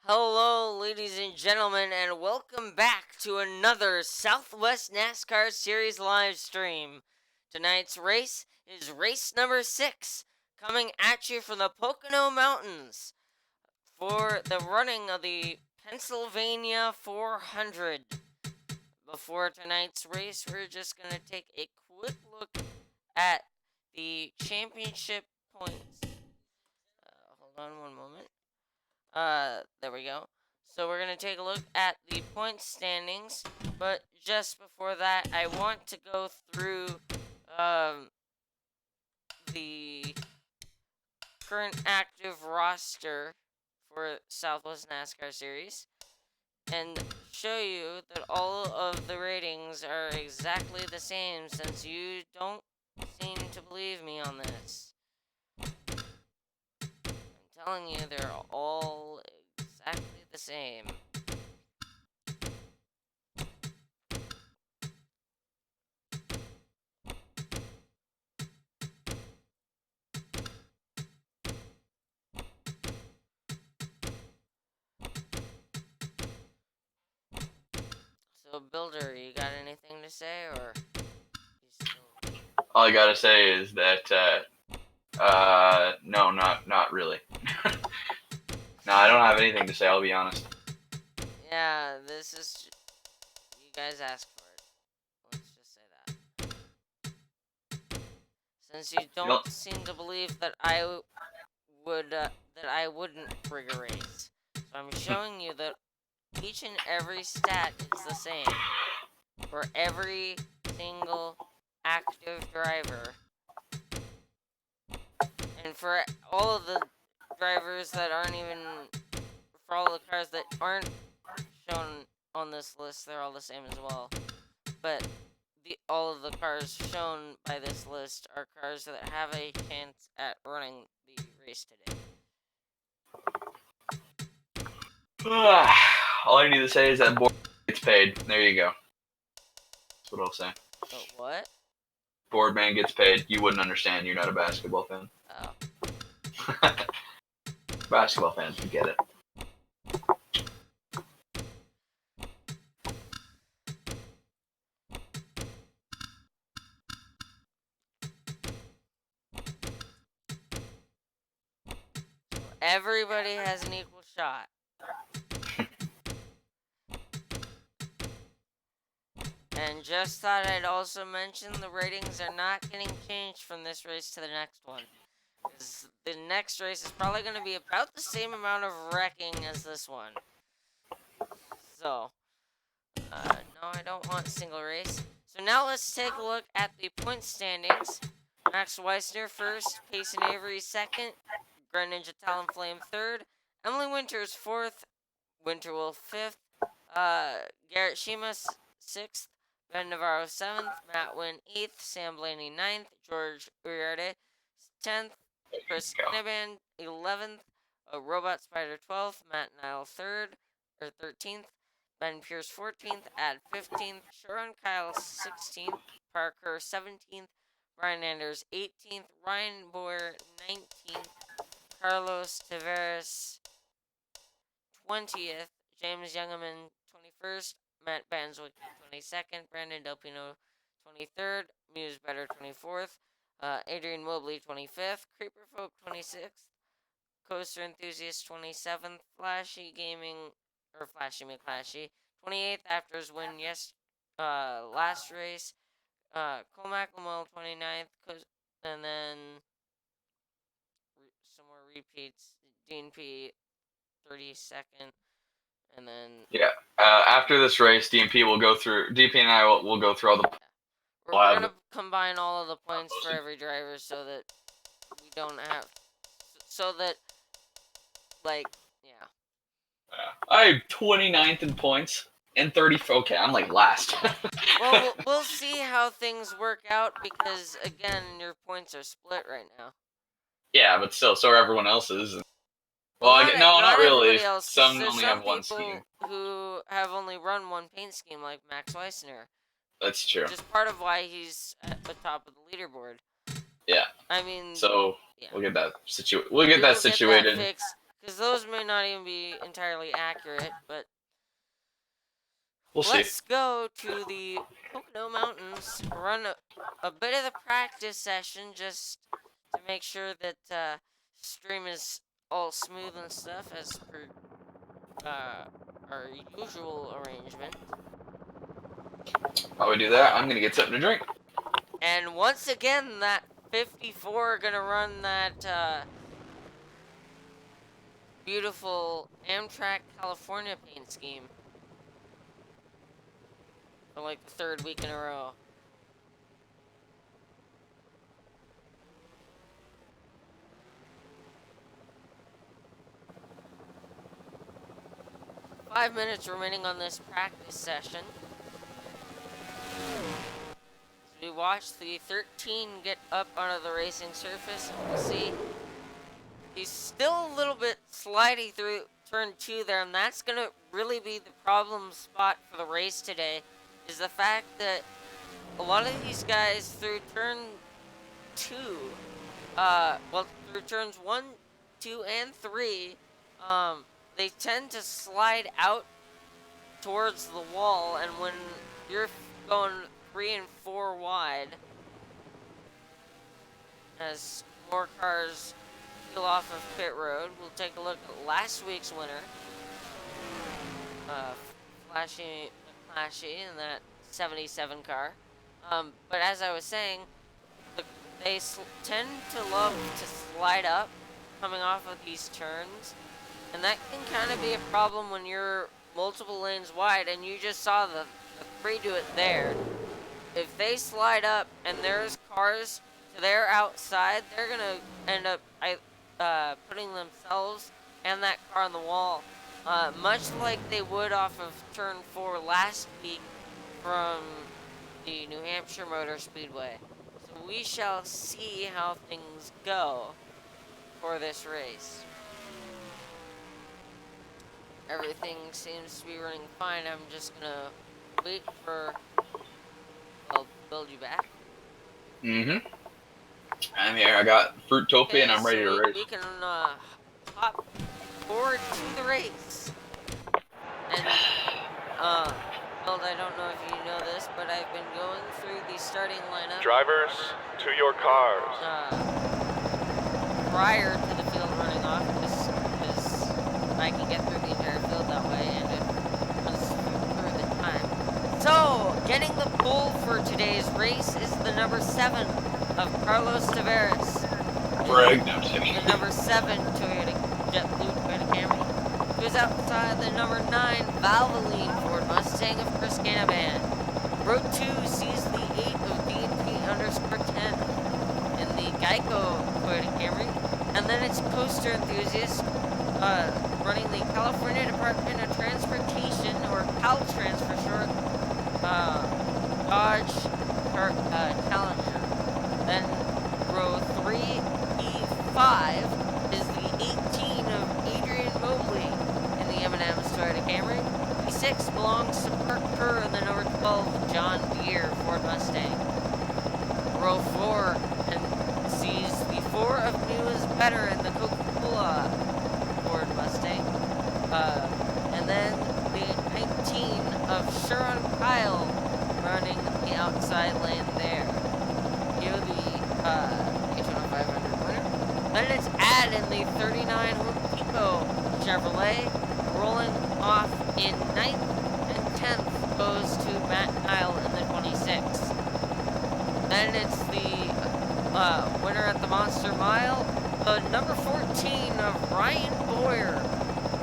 Hello, ladies and gentlemen, and welcome back to another Southwest NASCAR Series live stream. Tonight's race is race number 6, coming at you from the Pocono Mountains for the running of the Pennsylvania 400. Before tonight's race, we're just going to take a quick look at the championship points. Hold on one moment. There we go. So we're going to take a look at the point standings, but just before that, I want to go through the current active roster for Southwest NASCAR Series and show you that all of the ratings are exactly the same since you don't seem to believe me on this. I'm telling you, they're all exactly the same. So, Builder, you got anything to say, or you still... All I gotta say is that, no, not really. No, I don't have anything to say, I'll be honest. Yeah, this is... You guys asked for it. Let's just say that. Since you don't seem to believe that I would, that I wouldn't rig a race. So I'm showing you that each and every stat is the same. For every single active driver. And for all of the drivers that aren't even... For all the cars that aren't shown on this list, they're all the same as well. But all of the cars shown by this list are cars that have a chance at running the race today. All I need to say is that Boardman gets paid. There you go. That's what I'll say. Oh, what? Boardman gets paid. You wouldn't understand. You're not a basketball fan. Oh. Basketball fans, you get it. Everybody has an equal shot. And just thought I'd also mention the ratings are not getting changed from this race to the next one. Because the next race is probably going to be about the same amount of wrecking as this one. So, no, I don't want single race. So now let's take a look at the point standings. Max Weissner first, Payson Avery second, Grand Ninja Talonflame third, Emily Winters fourth, Winterwolf fifth, Garrett Shima sixth, Ben Navarro 7th, Matt Wynn 8th, Sam Blaney 9th, George Uriarte 10th, Chris Kinaban 11th, Robot Spider 12th, Matt Nile 13th, Ben Pierce 14th, Ad 15th, Sharon Kyle 16th, Parker 17th, Ryan Anders 18th, Ryan Boyer 19th, Carlos Tavares 20th, James Youngerman 21st, Matt Banswick 22nd, Brandon Delpino 23rd, Muse Better 24th, Adrian Mobley 25th, Creeper Folk 26th, Coaster Enthusiast 27th, Flashy McClashy 28th after his win last race, Colmac Lamal 29th, and then some more repeats, Dean P 32nd. And then after this race, DP and I will go through all the. We're gonna combine all of the points for every driver so that we don't have, I'm 29th in points and 30. Okay, I'm like last. Well, we'll see how things work out because again, your points are split right now. Yeah, but still, so are everyone else's. Well, not really. Else, some only have one scheme. Who have only run one paint scheme, like Max Weissner. That's true. Which is part of why he's at the top of the leaderboard. Yeah. I mean. So yeah. we'll get that situated. Because because those may not even be entirely accurate, but We'll see. let's go to the Pocono Mountains, run a bit of the practice session just to make sure that stream is all smooth and stuff as per our usual arrangement. While we do that, I'm gonna get something to drink. And once again, that 54 gonna run that beautiful Amtrak California paint scheme for like the third week in a row. Five minutes remaining on this practice session. So we watch the 13 get up onto the racing surface, and we'll see he's still a little bit slidey through turn 2 there, and that's gonna really be the problem spot for the race today, is the fact that a lot of these guys through turn 2, well, through turns 1, 2, and 3, they tend to slide out towards the wall, and when you're going 3 and 4 wide, as more cars peel off of pit road, we'll take a look at last week's winner, Flashy in that 77 car. But as I was saying, they tend to love to slide up coming off of these turns, and that can kind of be a problem when you're multiple lanes wide, and you just saw the 3 do it there. If they slide up and there's cars to their outside, they're gonna end up putting themselves and that car on the wall, much like they would off of turn 4 last week from the New Hampshire Motor Speedway. So we shall see how things go for this race. Everything seems to be running fine. I'm just gonna wait for... I'll build you back. Mm-hmm. I'm here. I got Fruitopia and I'm ready to race. We can hop forward to the race. And, well, I don't know if you know this, but I've been going through the starting lineup. Drivers, to your cars. Prior to the field running off, because I can get through the entire field that way, and it was through the time. So, getting the pole for today's race is the number 7 of Carlos Tavares. The number 7 JetBlue Toyota Camry. Who's outside the number 9 Valvoline Ford Mustang of Chris Canavan. Row 2 sees the 8 of DNP_10 in the Geico Toyota Camry. And then it's Coaster Enthusiast running the California Department of Transportation, or Caltrans for short, Dodge Challenger. Then row 3E5 is the 18 of Adrian Mobley in the M&M's Toyota Camry. E6 belongs to Park Kerr in the number 12 John Deere Ford Mustang. Row 4 and sees the 4 of New is Better in the Coca-Cola Ford Mustang. And then the 19 of Sharon Kyle running the outside lane there. You're the Daytona 500 winner. Then it's Ad in the 39 Home Depot Chevrolet, rolling off in 9th and 10th goes to Matt Kyle in the 26. Then it's the winner at the Monster Mile, the number 14 of Ryan Boyer,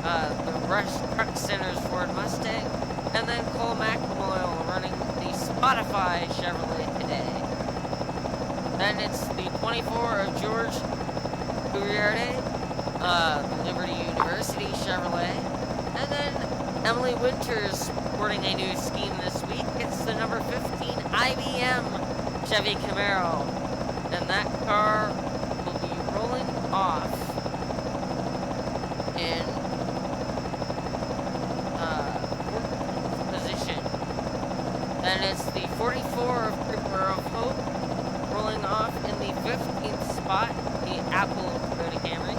the Rush Truck Center's Ford Mustang, and then Cole McElmoyle running the Spotify Chevrolet today. Then it's the 24 of George Uriarte, the Liberty University Chevrolet. And then Emily Winters sporting a new scheme this week. It's the number 15 IBM Chevy Camaro. And that car will be rolling off in 14th position. Then it's the 44 of Creeper of Hope, rolling off in the 15th spot, the Apple Toyota Camry.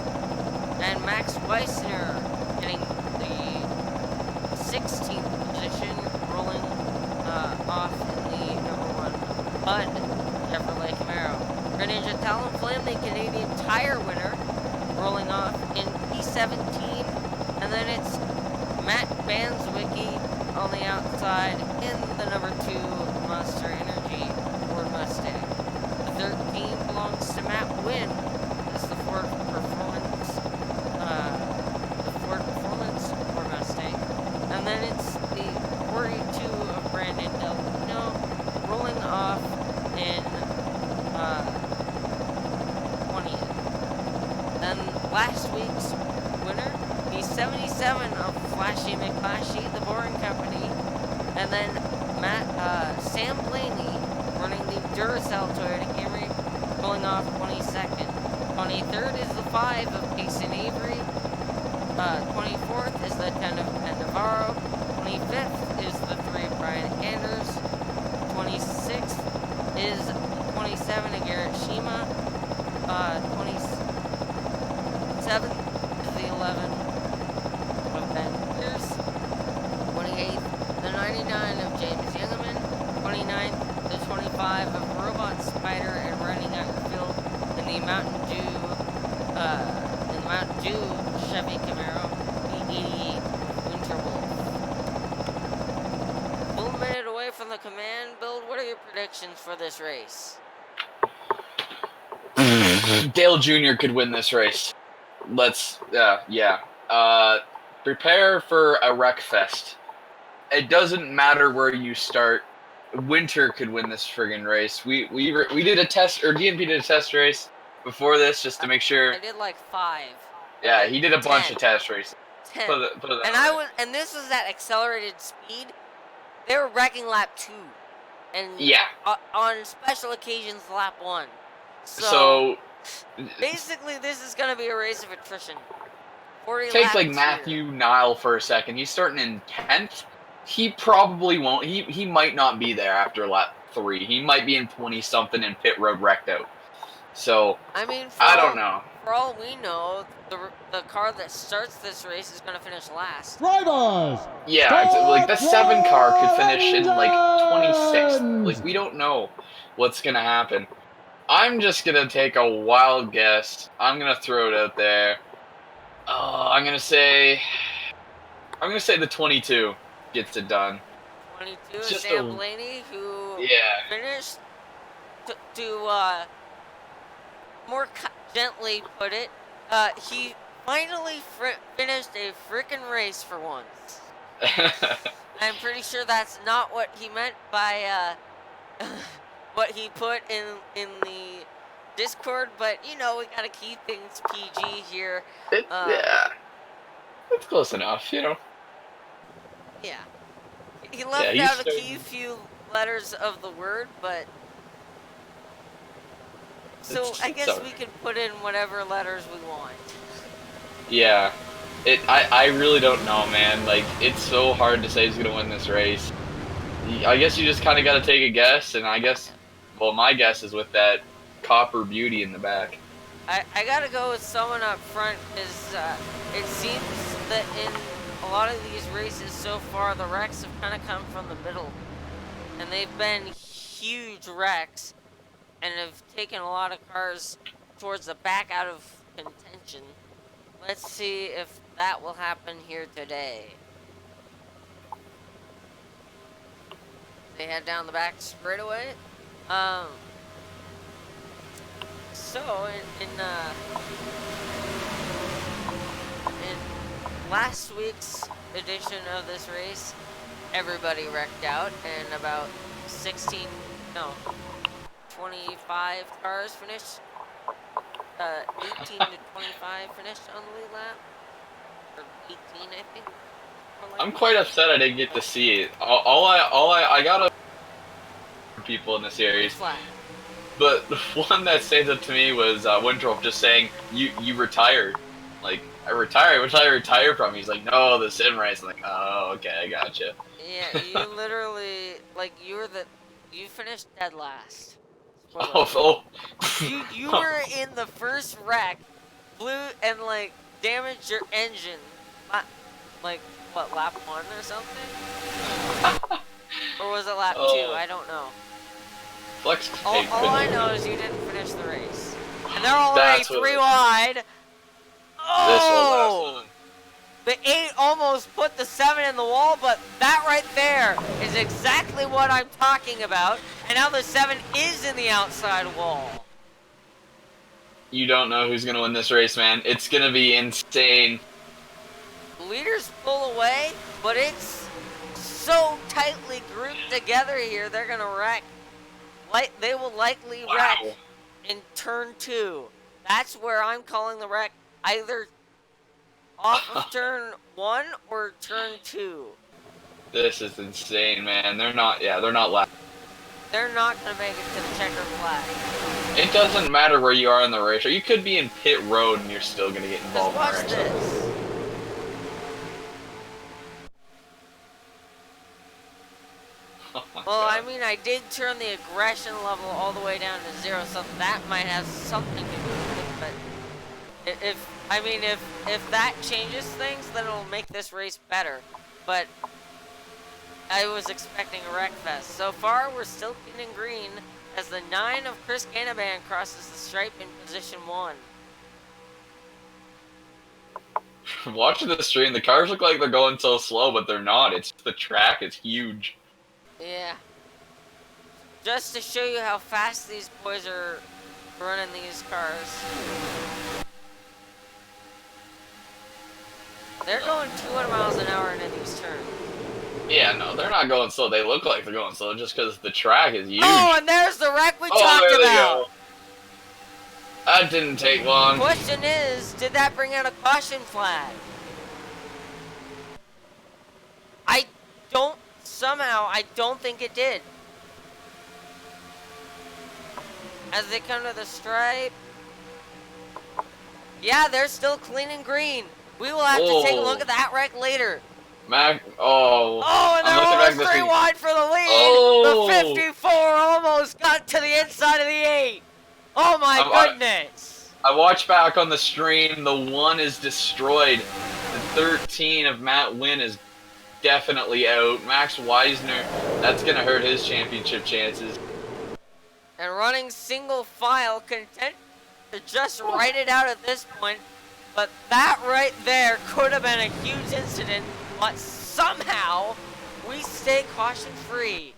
and Max Weissner getting the 16th position, rolling off in the number 1 Bud Chevrolet Camaro. Greninja Talonflame, the Canadian Tire winner, rolling off in P17, and then it's Matt Banswicki on the outside in the number 2 Monster Energy Ford Mustang. The 13 belongs to Matt Wynn. That's the Ford Performance Ford Mustang. And then it's the 42 of Brandon Delpino rolling off in 20th. Then last week's winner, the 77 of Flashy McFlashy, the Boring Company, and then Sam Blaney running the Duracell Toyota Camry, rolling off 22nd. 23rd is the 5 of Payson Avery. 24th is the 10 of Pen Navarro. 25th is the 3 of Brian Anders. 26th is 27 of Garrett Shima. 27th is the 11 of Ben Pierce. 28th, the 99 of James Youngerman. 29th, the 25 of Robot Spider, and running out the field in the Mountain Dew Chevy Camaro, the 88 Winter Wolf. Full minute away from the command build. What are your predictions for this race? Dale Jr. could win this race. Prepare for a wreck fest. It doesn't matter where you start. Winter could win this friggin' race. We did a test, or DNP did a test race before this just to make sure. I did like 5. Yeah, Okay, he did a bunch 10. of test races. 10. Put it And this was at accelerated speed. They were wrecking lap 2, and yeah. On special occasions lap 1. So basically, this is gonna be a race of attrition. 40 take laps like here. Matthew Nile for a second. He's starting in 10th. He probably won't. He might not be there after lap 3. He might be in 20 something and pit road wrecked out. So I mean, I don't know. For all we know, the car that starts this race is gonna finish last. Drivers! Yeah, like the 7 car could finish in like 26th. Like we don't know what's gonna happen. I'm just gonna take a wild guess. I'm gonna throw it out there. I'm gonna say the 22 gets it done. 22 It's is just Sam Blaney, who finished to more gently put it. He finally finished a frickin' race for once. I'm pretty sure that's not what he meant by what he put in the Discord, but you know, we gotta keep things PG here. Yeah, it's close enough, you know. Yeah, he left out a few letters of the word, but so I guess we can put in whatever letters we want. Yeah, I really don't know, man. Like, it's so hard to say who's gonna win this race. I guess you just kind of got to take a guess, and I guess, well, my guess is with that copper beauty in the back. I gotta go with someone up front, because it seems that in a lot of these races so far, the wrecks have kind of come from the middle, and they've been huge wrecks, and have taken a lot of cars towards the back out of contention. Let's see if that will happen here today. They head down the back straightaway. So in last week's edition of this race, everybody wrecked out, and about 25 cars finished. 18 to 25 finished on the lead lap, or 18, I think. I'm quite upset I didn't get to see it. I got a people in the series, but the one that stands up to me was Winthrop just saying, "You retired." Like, I retired. What did I retire from? He's like, "No, the sim race." I'm like, "Oh, okay, I gotcha." Yeah, you literally, like, you finished dead last. Oh. You were in the first wreck, flew and like damaged your engine. Like, what, lap 1 or something? Or was it lap 2? I don't know. Flex All tape couldn't I do know it. is you didn't finish the race. And they're already That's what 3 it- wide. This was Oh! awesome. The 8 almost put the 7 in the wall, but that right there is exactly what I'm talking about. And now the 7 is in the outside wall. You don't know who's gonna win this race, man. It's gonna be insane. The leaders pull away, but it's so tightly grouped together here, they're gonna wreck. They will likely wreck Wow. in turn 2. That's where I'm calling the wreck, either off of turn 1 or turn 2. This is insane, man. They're not last. They're not gonna make it to the checkered flag. It doesn't matter where you are in the race. Or you could be in pit road and you're still gonna get Just involved in watch the race. this. Oh my Well, God. I mean, I did turn the aggression level all the way down to 0, so that might have something to do with it. But if that changes things, then it'll make this race better. But I was expecting a wreck fest. So far, we're still getting green as the 9 of Chris Canavan crosses the stripe in position 1. Watching the stream, the cars look like they're going so slow, but they're not. It's the track is huge. Yeah. Just to show you how fast these boys are running these cars. They're going 200 miles an hour into these turns. Yeah, no, they're not going slow. They look like they're going slow just because the track is huge. Oh, and there's the wreck we talked there they about. go. That didn't take long. Question is, did that bring out a caution flag? I don't think it did. As they come to the stripe. Yeah, they're still clean and green. We will have to take a look at that wreck later. Oh, And they're almost 3 wide for the lead. Oh. The 54 almost got to the inside of the 8. Oh my goodness. I watched back on the stream. The 1 is destroyed. The 13 of Matt Wynn is definitely out. Max Weisner, that's going to hurt his championship chances. And running single file, content to just write it out at this point. But that right there could have been a huge incident, but somehow we stay caution free.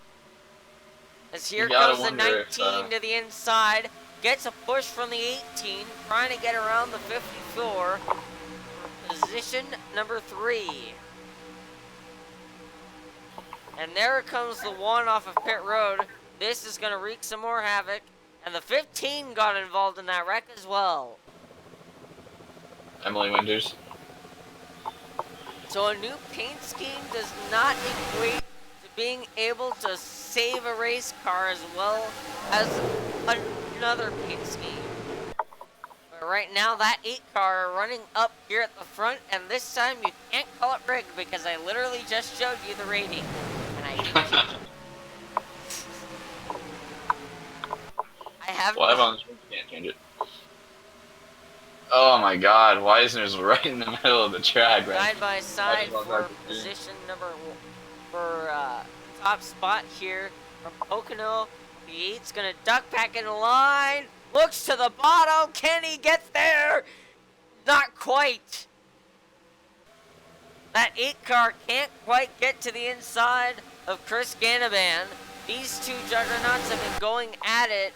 As here comes the 19 to the inside, gets a push from the 18, trying to get around the 54 for position number 3. And there comes the 1 off of pit road. This is going to wreak some more havoc. And the 15 got involved in that wreck as well. Emily Winters. So a new paint scheme does not equate to being able to save a race car as well as another paint scheme. But right now that 8 car running up here at the front, and this time you can't call it rigged because I literally just showed you the rating. And I have Live on the stream, can't change it. Oh my God, Weisner's right in the middle of the track, right? side by side for position number for top spot here from Pocono. The 8's gonna duck back in line. Looks to the bottom. Can he get there? Not quite. That 8 car can't quite get to the inside of Chris Ganaban. These two juggernauts have been going at it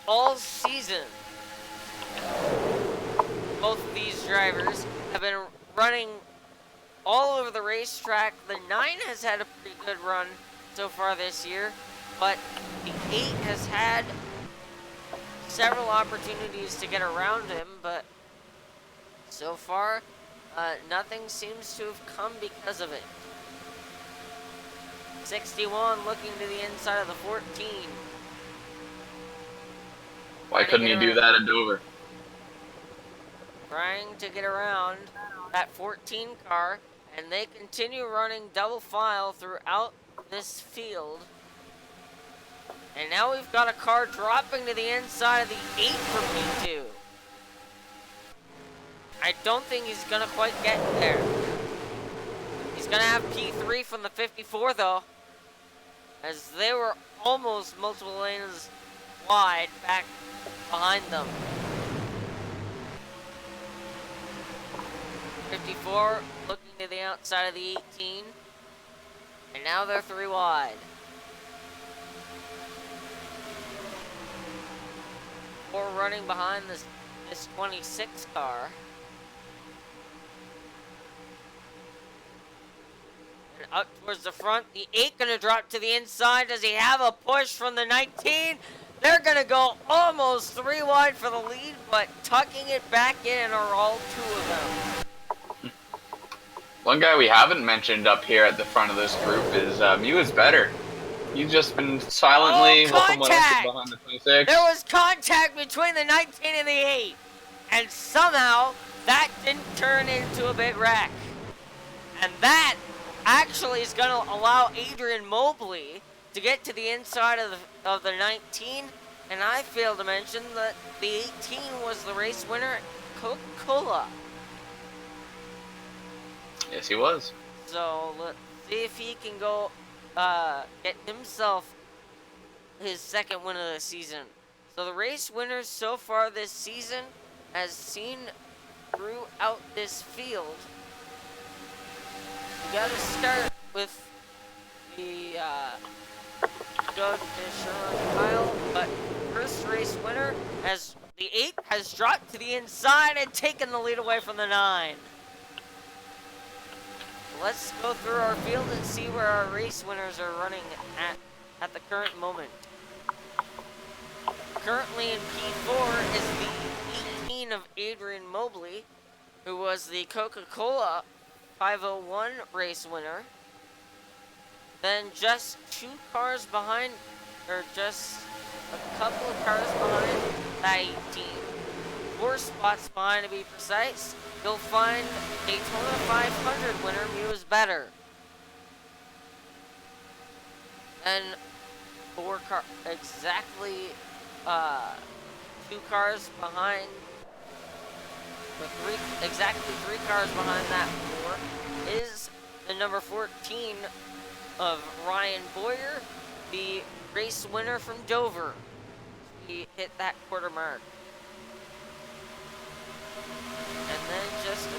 all season. Both of these drivers have been running all over the racetrack. The 9 has had a pretty good run so far this year, but the 8 has had several opportunities to get around him, but so far, nothing seems to have come because of it. 61 looking to the inside of the 14. Why couldn't he do that at Dover? Trying to get around that 14 car, and they continue running double file throughout this field. And now we've got a car dropping to the inside of the 8 for P2. I don't think he's gonna quite get there. He's gonna have P3 from the 54 though, as they were almost multiple lanes wide back behind them. 54 looking to the outside of the 18, and now they're 3 wide. 4 running behind this 26 car. And up towards the front, the 8 gonna drop to the inside. Does he have a push from the 19? They're gonna go almost 3 wide for the lead, but tucking it back in are all 2 of them. One guy we haven't mentioned up here at the front of this group is Mew better. He's just been silently looking behind the 26. There was contact between the 19 and the 8. And somehow, that didn't turn into a big wreck. And that actually is going to allow Adrian Mobley to get to the inside of the 19. And I failed to mention that the 18 was the race winner at Coca-Cola. Yes, he was. So let's see if he can go get himself his second win of the season. So the race winners so far this season, as seen throughout this field, we gotta start with the go to Sherman Kyle, but first race winner has the 8 has dropped to the inside and taken the lead away from the 9. Let's go through our field and see where our race winners are running at the current moment. Currently in P4 is the 18 of Adrian Mobley, who was the Coca-Cola 501 race winner. Then just 2 cars behind, or just a couple of cars behind that 18. 4 spots behind to be precise. You'll find Daytona 500 winner Mew better. And 4 cars, exactly 2 cars behind, exactly 3 cars behind that 4 is the number 14 of Ryan Boyer, the race winner from Dover. He hit that quarter mark. And then just a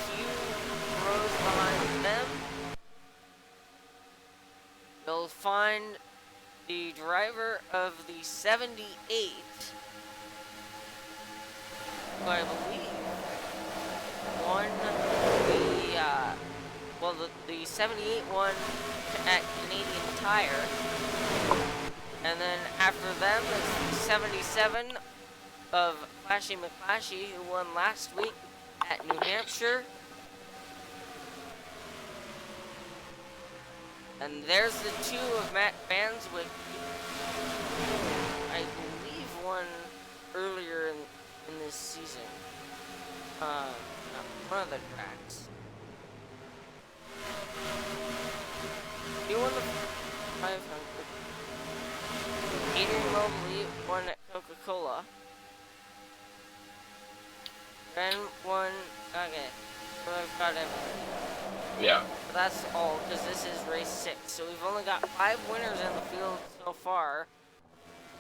few rows behind them, you'll find the driver of the 78, who I believe won the 78 won at Canadian Tire. And then after them is the 77 of Flashy McFlashy, who won last week at New Hampshire. And there's the 2 of Matt Vanswick, I believe won earlier in this season. One of the tracks. He won the 500. Adrian Mobley won at Coca-Cola. Ben won. Okay, so I've got everything. Yeah. But that's all, because this is race 6. So we've only got 5 winners in the field so far,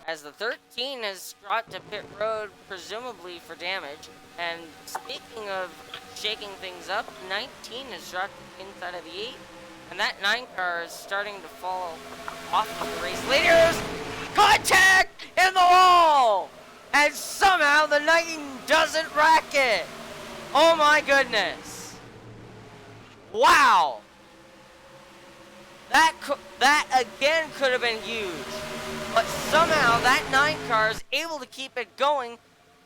as the 13 has dropped to pit road, presumably for damage. And speaking of shaking things up, 19 has dropped inside of the 8, and that 9 car is starting to fall off of the race leaders. Contact in the wall, and somehow the 19 doesn't rack it. Oh my goodness! Wow! That again could have been huge, but somehow that 9 car is able to keep it going.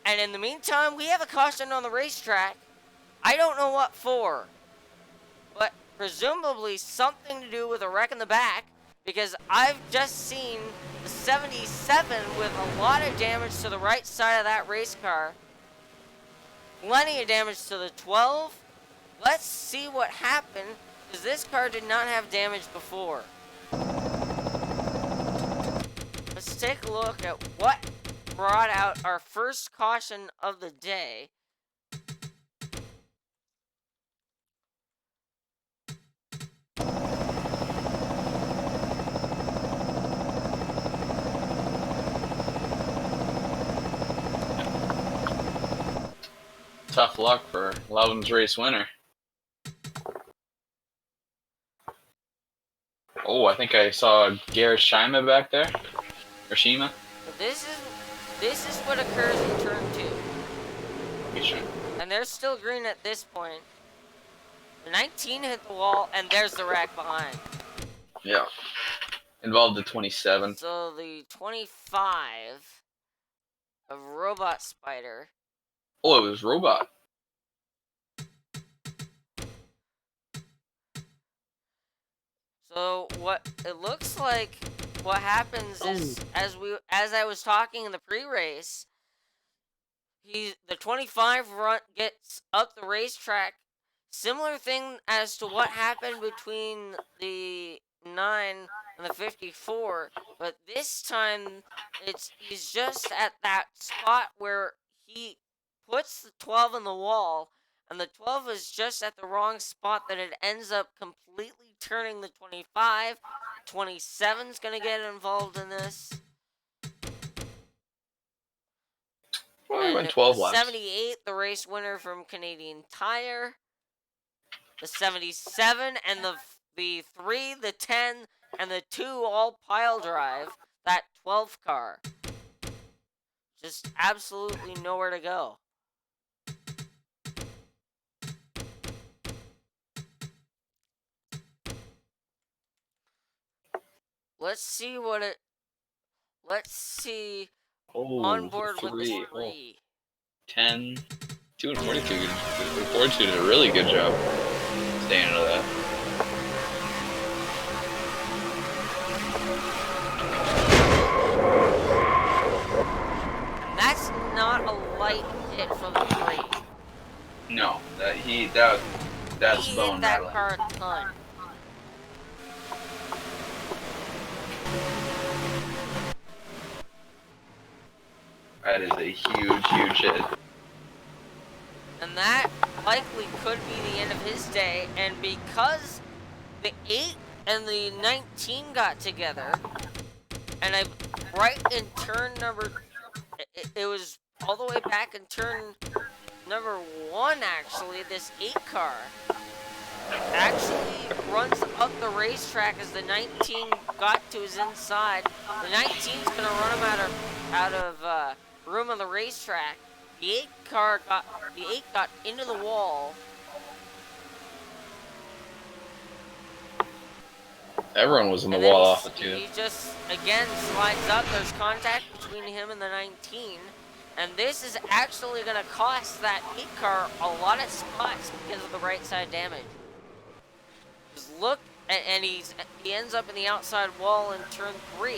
And in the meantime, we have a caution on the racetrack. I don't know what for, but presumably something to do with a wreck in the back, because I've just seen the 77 with a lot of damage to the right side of that race car. Plenty of damage to the 12. Let's see what happened, because this car did not have damage before. Let's take a look at what brought out our first caution of the day. Tough luck for Loudon's race winner. Oh, I think I saw Garrett Shima back there. Or Shima. This is what occurs in turn 2. And they're still green at this point. The 19 hit the wall, and there's the wreck behind. Yeah. Involved the 27. So the 25 of Robot Spider. Oh, it was Robot. So what it looks like, what happens is, as I was talking in the pre-race, the 25 gets up the racetrack. Similar thing as to what happened between the 9 and the 54, but this time he's just at that spot where he puts the 12 in the wall, and the 12 is just at the wrong spot that it ends up completely turning the 25. 27's gonna get involved in this. Well, we And went 12 the laps. 78, the race winner from Canadian Tire. The 77 and the 3, the 10, and the 2 all pile drive that 12 car. Just absolutely nowhere to go. Let's see onboard with the 3. Oh, 10, 242. Fortune did a really good job staying out of that. That's not a light hit from the 3. No, that's He bone hit that rattling. car a ton. That is a huge hit. And that likely could be the end of his day. And because the 8 and the 19 got together, and right in turn number, it was all the way back in turn number 1, actually, this 8 car actually runs up the racetrack as the 19 got to his inside. The 19's gonna run him out of room on the racetrack. The 8 got into the wall. Everyone was in the And then wall off the 2. He just, again, slides up. There's contact between him and the 19. And this is actually going to cost that 8 car a lot of spots because of the right side damage. Just look, and he ends up in the outside wall in turn 3.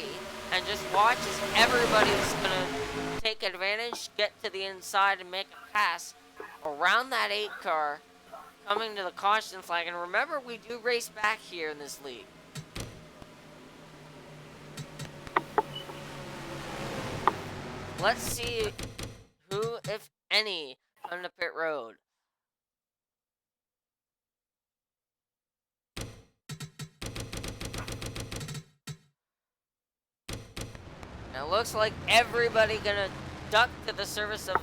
And just watch as everybody's going to take advantage, get to the inside, and make a pass around that 8 car, coming to the caution flag. And remember, we do race back here in this league. Let's see who, if any, come to pit road. Now, it looks like everybody gonna duck to the surface of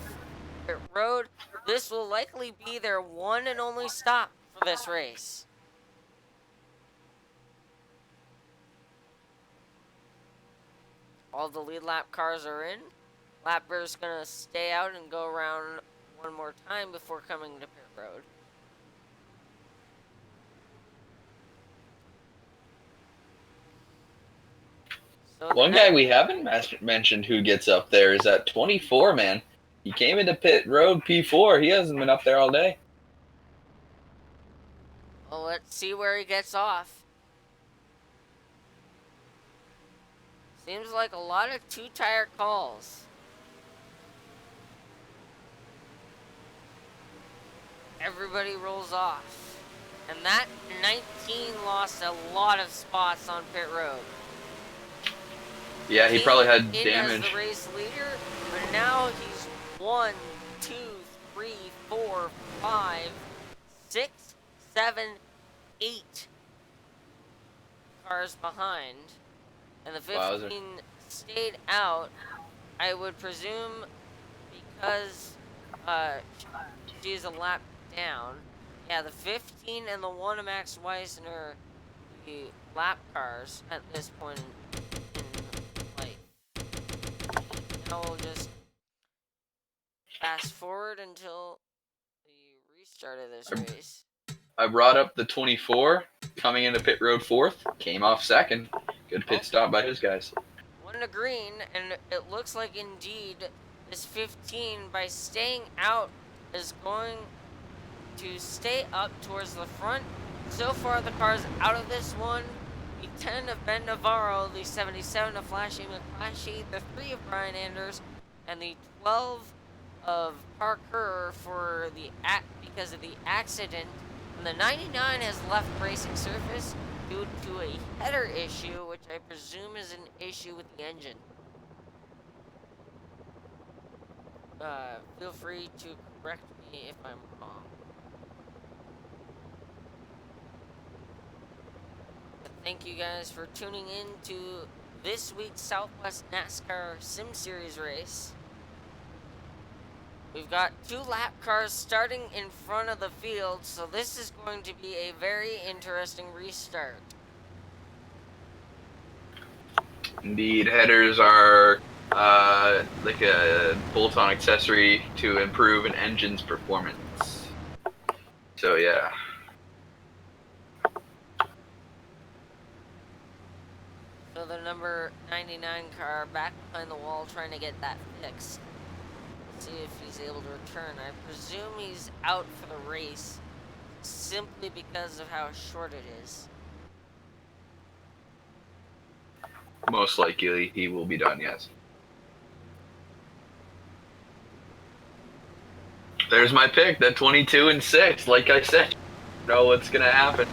pit road. This will likely be their one and only stop for this race. All the lead lap cars are in. Lapper's gonna stay out and go around one more time before coming to pit road. So One guy we haven't mentioned who gets up there is that 24, man. He came into pit road P4. He hasn't been up there all day. Well, let's see where he gets off. Seems like a lot of 2-tire calls. Everybody rolls off. And that 19 lost a lot of spots on pit road. Yeah, he probably had in damage. as the race leader, but now he's 1, 2, 3, 4, 5, 6, 7, 8 cars behind. And the 15 stayed out, I would presume, because she's a lap down. Yeah, the 15 and the 1 Max Weisner, the lap cars at this point in life. Now we'll just fast forward until the restart of this race. I brought up the 24 coming into pit road 4th, came off 2nd. Good pit stop by his guys. One to green, and it looks like indeed this 15, by staying out, is going to stay up towards the front. So far, the car's out of this one. The 10 of Ben Navarro, the 77 of Flashy McFlashy, the 3 of Brian Anders, and the 12 of Parker because of the accident. And the 99 has left racing surface due to a header issue, which I presume is an issue with the engine. Feel free to correct me if I'm wrong. But thank you guys for tuning in to this week's Southwest NASCAR Sim Series race. We've got 2 lap cars starting in front of the field, so this is going to be a very interesting restart. Indeed, headers are like a bolt-on accessory to improve an engine's performance. So yeah. So the number 99 car back behind the wall trying to get that fixed. See if he's able to return. I presume he's out for the race simply because of how short it is. Most likely he will be done, yes. There's my pick, the 22 and 6. Like I said, you know what's going to happen.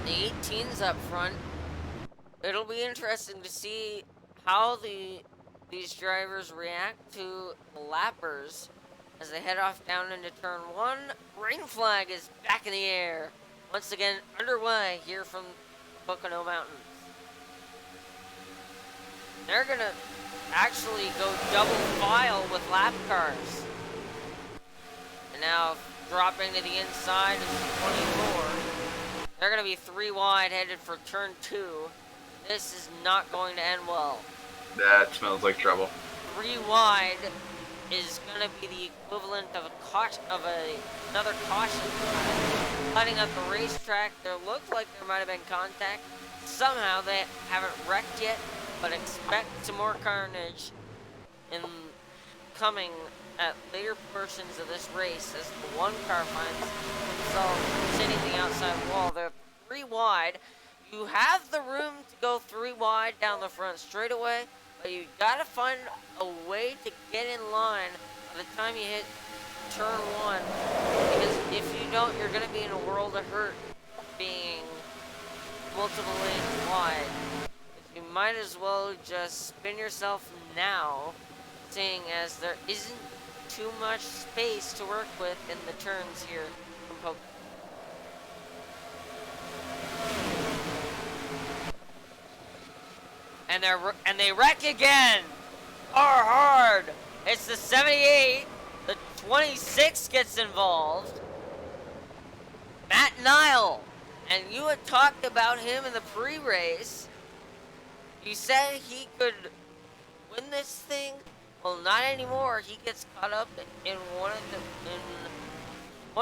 The 18's up front. It'll be interesting to see how these drivers react to the lappers as they head off down into turn 1. Green flag is back in the air. Once again, underway here from Pocono Mountains. They're going to actually go double file with lap cars. And now dropping to the inside is 24. They're going to be 3 wide headed for turn 2. This is not going to end well. That smells like trouble. 3 wide is going to be the equivalent of another caution, cutting up the racetrack. There looked like there might have been contact. Somehow they haven't wrecked yet, but expect some more carnage coming at later portions of this race as the 1 car finds himself sitting the outside wall. They're 3 wide. You have the room to go 3 wide down the front straightaway, but you gotta find a way to get in line by the time you hit turn 1. Because if you don't, you're gonna be in a world of hurt being multiple lanes wide. You might as well just spin yourself now, seeing as there isn't too much space to work with in the turns here from Pocono. And they wreck again. Hard. It's the 78. The 26 gets involved. Matt Nile. And you had talked about him in the pre-race. You said he could win this thing. Well, not anymore. He gets caught up in one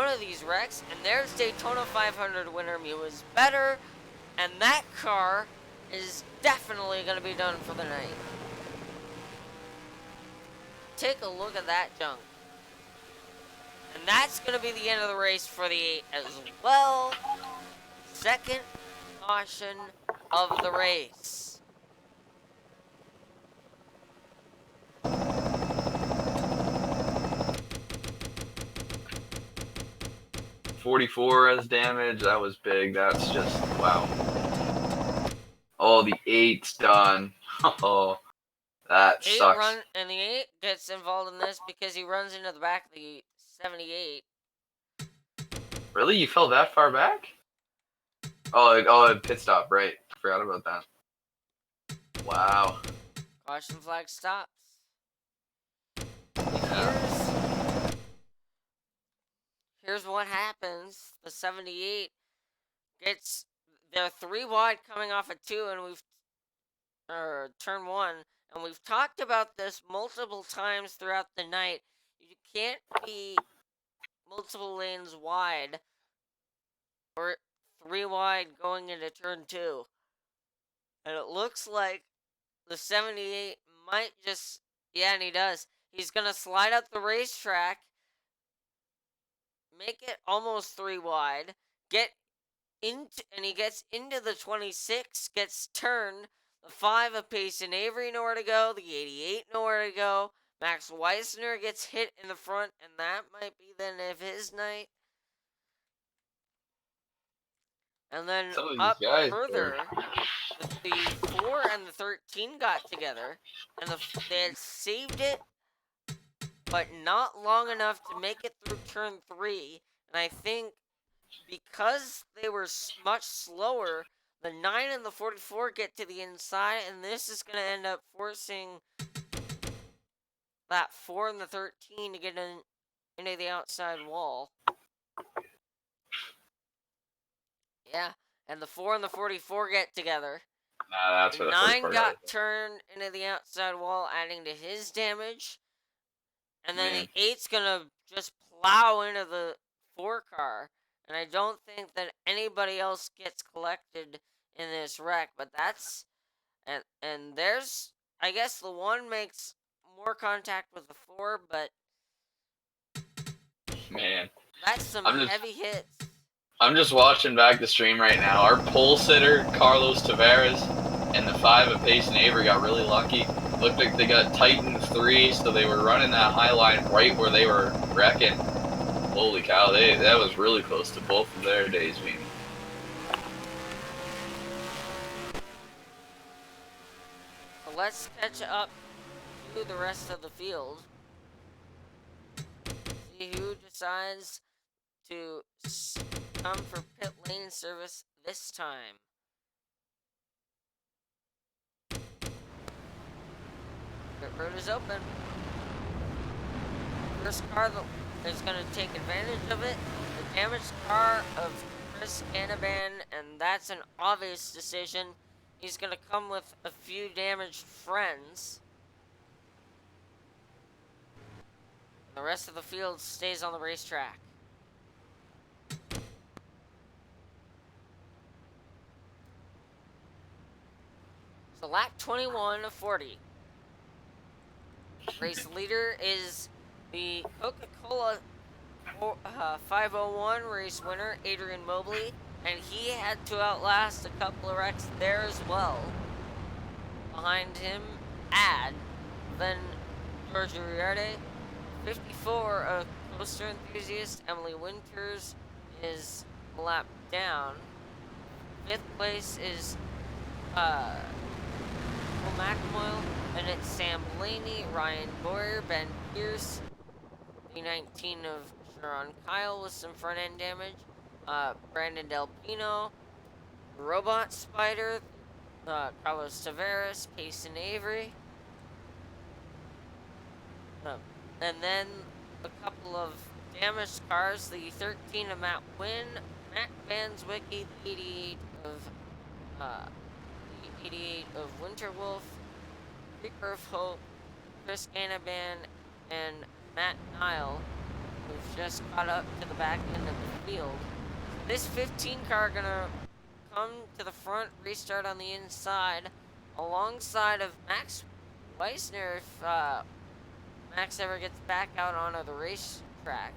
of these wrecks. And there's Daytona 500 winner Mew is better. And that car is definitely going to be done for the night. Take a look at that junk. And that's going to be the end of the race for the 8 as well. Second caution of the race. .44 as damage. That was big. That's just, wow. Oh, the 8's done. Oh, that sucks. And the 8 gets involved in this because he runs into the back of the 78. Really? You fell that far back? Oh, pit stop, right. Forgot about that. Wow. Caution flag stops. here's what happens. The 78 gets, they're 3 wide coming off of 2, and turn 1, and we've talked about this multiple times throughout the night. You can't be multiple lanes wide or 3 wide going into turn 2. And it looks like the 78 might just, yeah, and he does. He's going to slide up the racetrack, make it almost 3 wide, and he gets into the 26, gets turned. The 5 of Payson Avery nowhere to go. The 88 nowhere to go. Max Weissner gets hit in the front, and that might be the end of his night. And then Some of these up guys further, the 4 and the 13 got together, and they had saved it, but not long enough to make it through turn 3. And I think because they were much slower, the 9 and the 44 get to the inside, and this is going to end up forcing that 4 and the 13 to get into the outside wall. Yeah, and the 4 and the 44 get together. Nah, that's The where the 9 44 got is. turned into the outside wall, adding to his damage. And then Man. the 8's going to just plow into the 4 car. And I don't think that anybody else gets collected in this wreck, but that's, and there's, I guess the 1 makes more contact with the 4, but Man. that's some heavy hits. I'm just watching back the stream right now. Our pole sitter, Carlos Tavares, and the 5 of Payson Avery got really lucky. Looked like they got Titan 3, so they were running that high line right where they were wrecking. Holy cow, that was really close to both of their days being. So let's catch up to the rest of the field. See who decides to come for pit lane service this time. Pit road is open. First car that is going to take advantage of it, the damaged car of Chris Canaban, and that's an obvious decision. He's going to come with a few damaged friends. The rest of the field stays on the racetrack. So lap 21 of 40. Race leader is the Coca-Cola 501 race winner, Adrian Mobley, and he had to outlast a couple of wrecks there as well. Behind him, then Georgia Riarte. 54, a coaster enthusiast, Emily Winters, is a lap down. 5th place is Will McElmoyle, and it's Sam Blaney, Ryan Boyer, Ben Pierce, the 19 of Sharon Kyle with some front end damage, Brandon Del Pino, Robot Spider, Carlos Tavares, Payson Avery, and then a couple of damaged cars, the 13 of Matt Wynn, Matt Van Zwicky, the 88 of Winterwolf, Reaper of Hope, Chris Canaban, and Matt Nile, who've just caught up to the back end of the field. This 15 car gonna come to the front, restart on the inside, alongside of Max Weissner if Max ever gets back out onto the racetrack.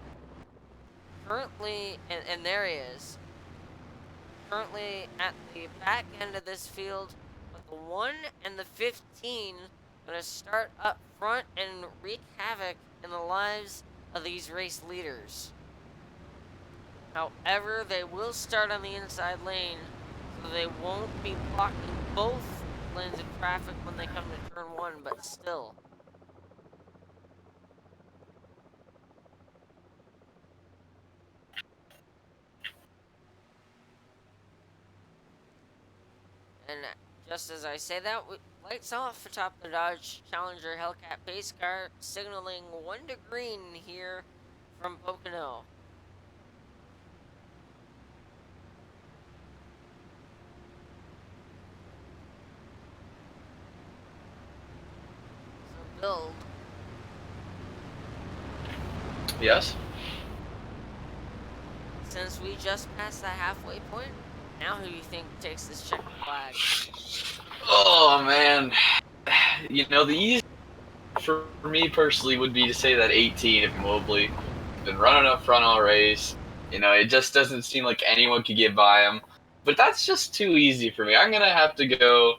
Currently, and there he is, currently at the back end of this field, with the 1 and the 15 gonna start up front and wreak havoc in the lives of these race leaders. However, they will start on the inside lane, so they won't be blocking both lanes of traffic when they come to turn 1, but still. And just as I say that, lights off atop the Dodge Challenger Hellcat pace car, signaling 1 to green here from Pocono. build. Yes. Since we just passed that halfway point, now who do you think takes this checkered flag? Oh man, you know the easy for me personally would be to say that 18 if Mobley has been running up front all race. You know, it just doesn't seem like anyone could get by him. But that's just too easy for me. I'm gonna have to go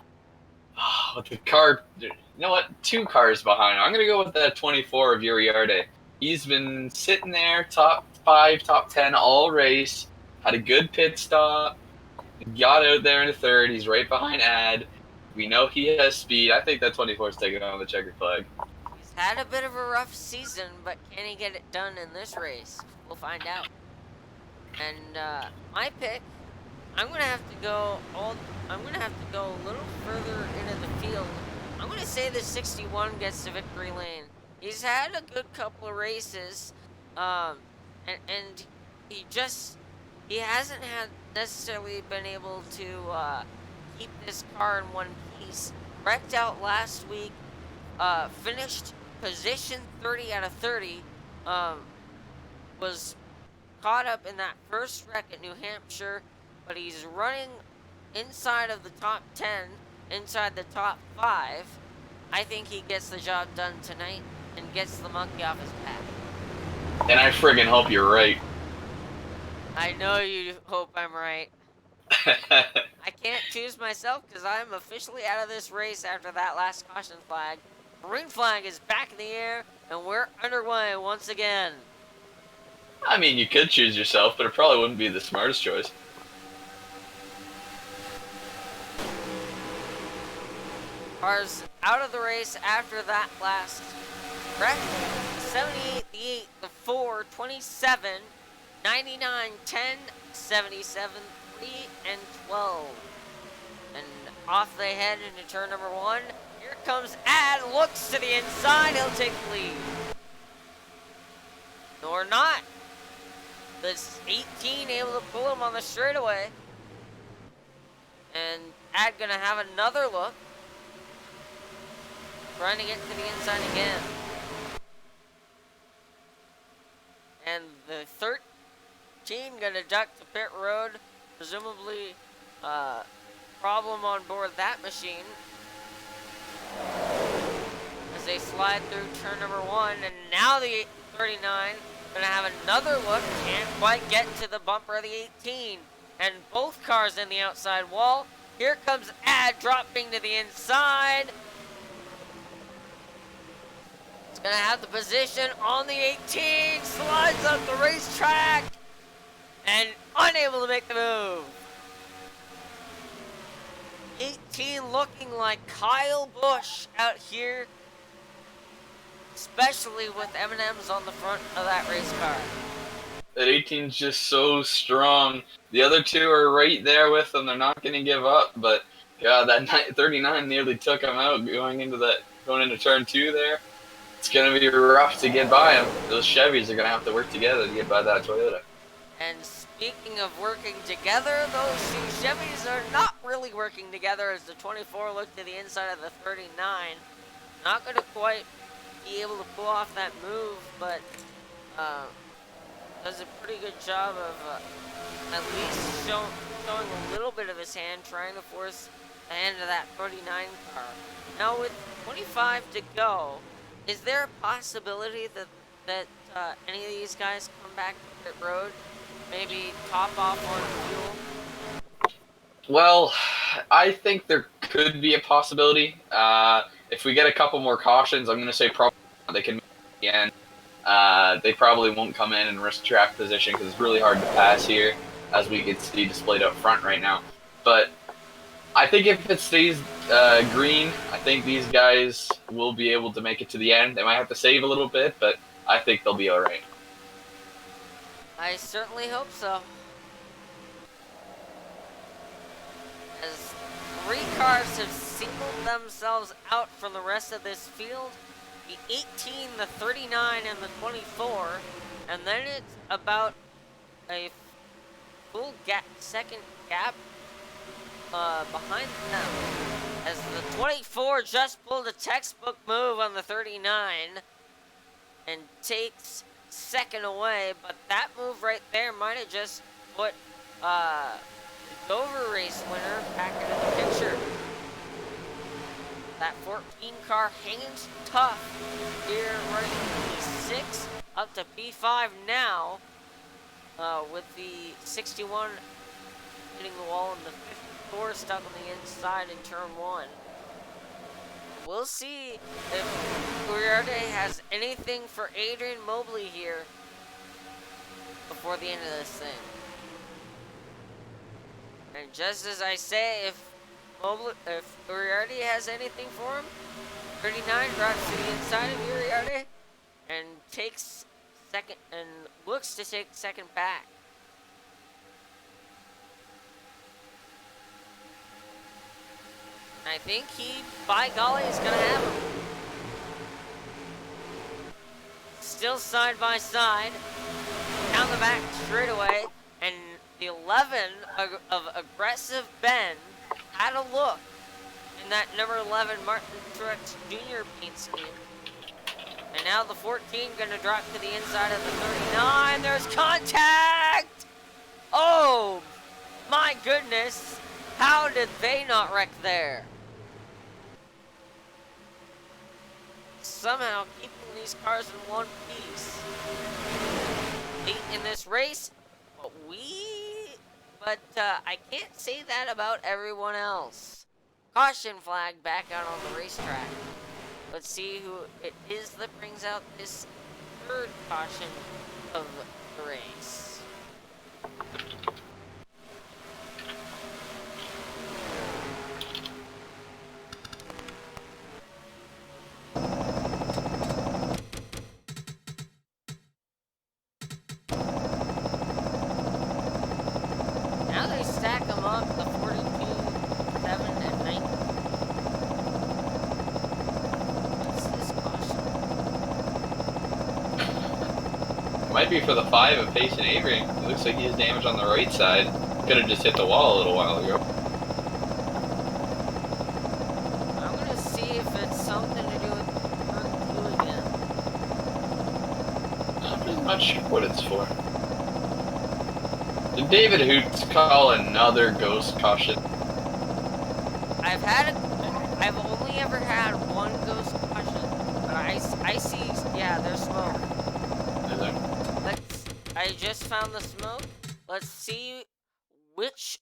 with the car. You know what? 2 cars behind. I'm gonna go with that 24 of Uriarte. He's been sitting there, top 5, top 10 all race. Had a good pit stop. Got out there in the third. He's right behind Ad. We know he has speed. I think that 24 is taking on the checkered flag. He's had a bit of a rough season, but can he get it done in this race? We'll find out. And my pick, I'm gonna have to go a little further into the field. I'm gonna say the 61 gets to victory lane. He's had a good couple of races, and he hasn't had necessarily been able to keep this car in one piece. Wrecked out last week, finished position 30 out of 30, was caught up in that first wreck at New Hampshire, but he's running inside of the top 10, inside the top 5. I think he gets the job done tonight and gets the monkey off his back. And I friggin' hope you're right. I know you hope I'm right. I can't choose myself because I'm officially out of this race after that last caution flag. Green flag is back in the air, and we're underway once again. I mean, you could choose yourself, but it probably wouldn't be the smartest choice. Cars out of the race after that last wreck. 78, the 8, the 4, 27, 99, 10, 77, 3, and 12. And off they head into turn number 1. Here comes Ad, looks to the inside, he'll take the lead. Or not. This 18 able to pull him on the straightaway. And Ad gonna have another look. Trying to get to the inside again. And the 13 gonna duck to pit road. Presumably, problem on board that machine. As they slide through turn number 1. And now the 39 gonna have another look. Can't quite get to the bumper of the 18. And both cars in the outside wall. Here comes Ad dropping to the inside. It's gonna have the position on the 18. Slides up the racetrack. And unable to make the move. 18 looking like Kyle Busch out here. Especially with M&M's on the front of that race car. That 18's just so strong. The other 2 are right there with him. They're not going to give up. But yeah, that 39 nearly took him out going into turn 2 there. It's going to be rough to get by him. Those Chevys are going to have to work together to get by that Toyota. And speaking of working together, those 2 Chevys are not really working together as the 24 looked to the inside of the 39. Not going to quite be able to pull off that move, but does a pretty good job of at least showing a little bit of his hand, trying to force the hand of that 39 car. Now with 25 to go, is there a possibility that any of these guys come back to pit road, maybe top off on fuel? Well, I think there could be a possibility. If we get a couple more cautions, I'm going to say probably they can make it the end. They probably won't come in and risk track position because it's really hard to pass here, as we can see displayed up front right now. But I think if it stays green, I think these guys will be able to make it to the end. They might have to save a little bit, but I think they'll be all right. I certainly hope so. As 3 cars have singled themselves out from the rest of this field, the 18, the 39, and the 24, and then it's about a full second gap behind them. as the 24 just pulled a textbook move on the 39 and takes second away, but that move right there might have just put the Dover race winner back into the picture. That 14 car hanging tough here, running P6 up to P5 now, with the 61 hitting the wall and the 54 stuck on the inside in turn 1. We'll see if Uriarte has anything for Adrian Mobley here before the end of this thing. And just as I say, if Uriarte has anything for him, 39 drops to the inside of Uriarte and takes second and looks to take second back. I think he, by golly, is going to have him. Still side by side. Down the back straightaway. And the 11 of aggressive Ben had a look in that number 11 Martin Truex Jr. paint scheme. And now the 14 going to drop to the inside of the 39. There's contact! Oh, my goodness. How did they not wreck there? Somehow keeping these cars in one piece. Late in this race, but I can't say that about everyone else. Caution flag back out on the racetrack. Let's see who it is that brings out this third caution of the race. Now they stack them up, the 42, 7, and 9. What's this caution? Might be for the 5 of Pace and Avery. It looks like he has damage on the right side. Could have just hit the wall a little while ago. I'm gonna see if it's something to do with turn 2 again. I'm just not sure what it's for. Did David Hoots call another ghost caution? I've only ever had one ghost caution, but I see, yeah, there's smoke. Is there? I just found the smoke. Let's see which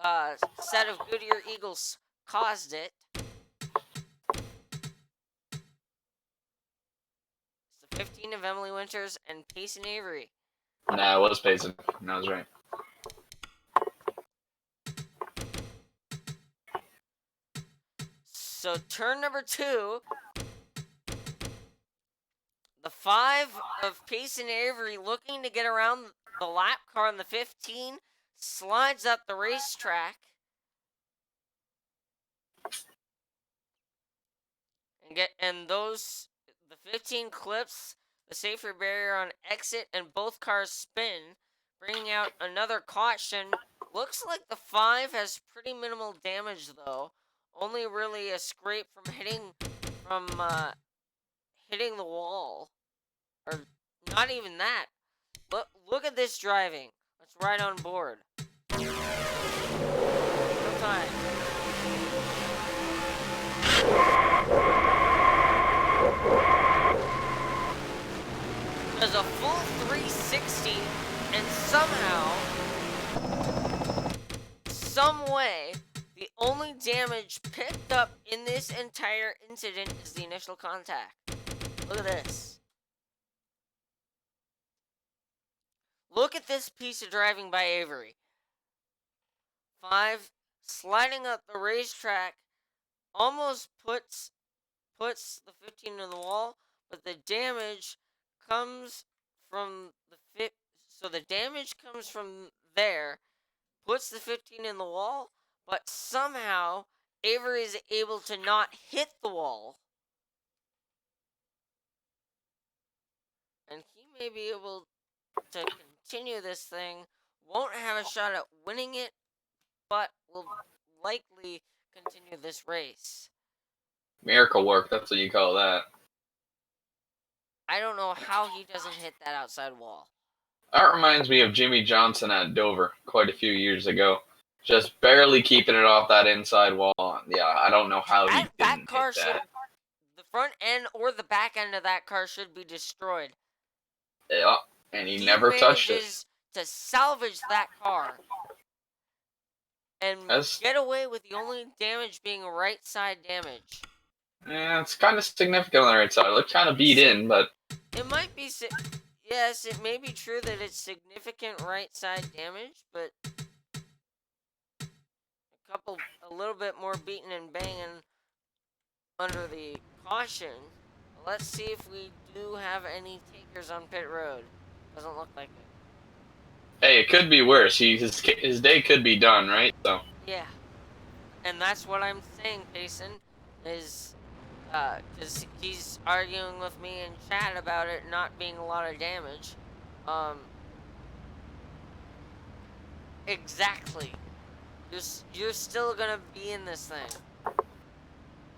set of Goodyear Eagles caused it. It's the 15 of Emily Winters and Payson Avery. Nah, it was Payson. I was right. So turn number 2, the 5 of Payson Avery looking to get around the lap car on the 15, slides up the racetrack. And the 15 clips the safety barrier on exit and both cars spin, bringing out another caution. Looks like the 5 has pretty minimal damage though. Only really a scrape from hitting the wall. Or not even that. Look at this driving. Let's ride on board. No time. Does a full 360 and somehow, some way, the only damage picked up in this entire incident is the initial contact. Look at this. Look at this piece of driving by Avery. 5 sliding up the racetrack almost puts the 15 in the wall, but the damage comes from the damage comes from there, puts the 15 in the wall, but somehow Avery is able to not hit the wall. And he may be able to continue this thing, won't have a shot at winning it, but will likely continue this race. Miracle work, that's what you call that. I don't know how he doesn't hit that outside wall. That reminds me of Jimmy Johnson at Dover quite a few years ago. Just barely keeping it off that inside wall. Yeah, I don't know how he didn't hit that. The front end or the back end of that car should be destroyed. Yeah, and he never touched it. Manages to salvage that car and get away with the only damage being right side damage. Yeah, it's kind of significant on the right side. It looked kind of beat in, but... It might be... Yes, it may be true that it's significant right side damage, but... A little bit more beating and banging under the caution. Let's see if we do have any takers on pit road. Doesn't look like it. Hey, it could be worse. His day could be done, right? So. Yeah. And that's what I'm saying, Payson, is... because he's arguing with me in chat about it not being a lot of damage. Exactly. You're still gonna be in this thing.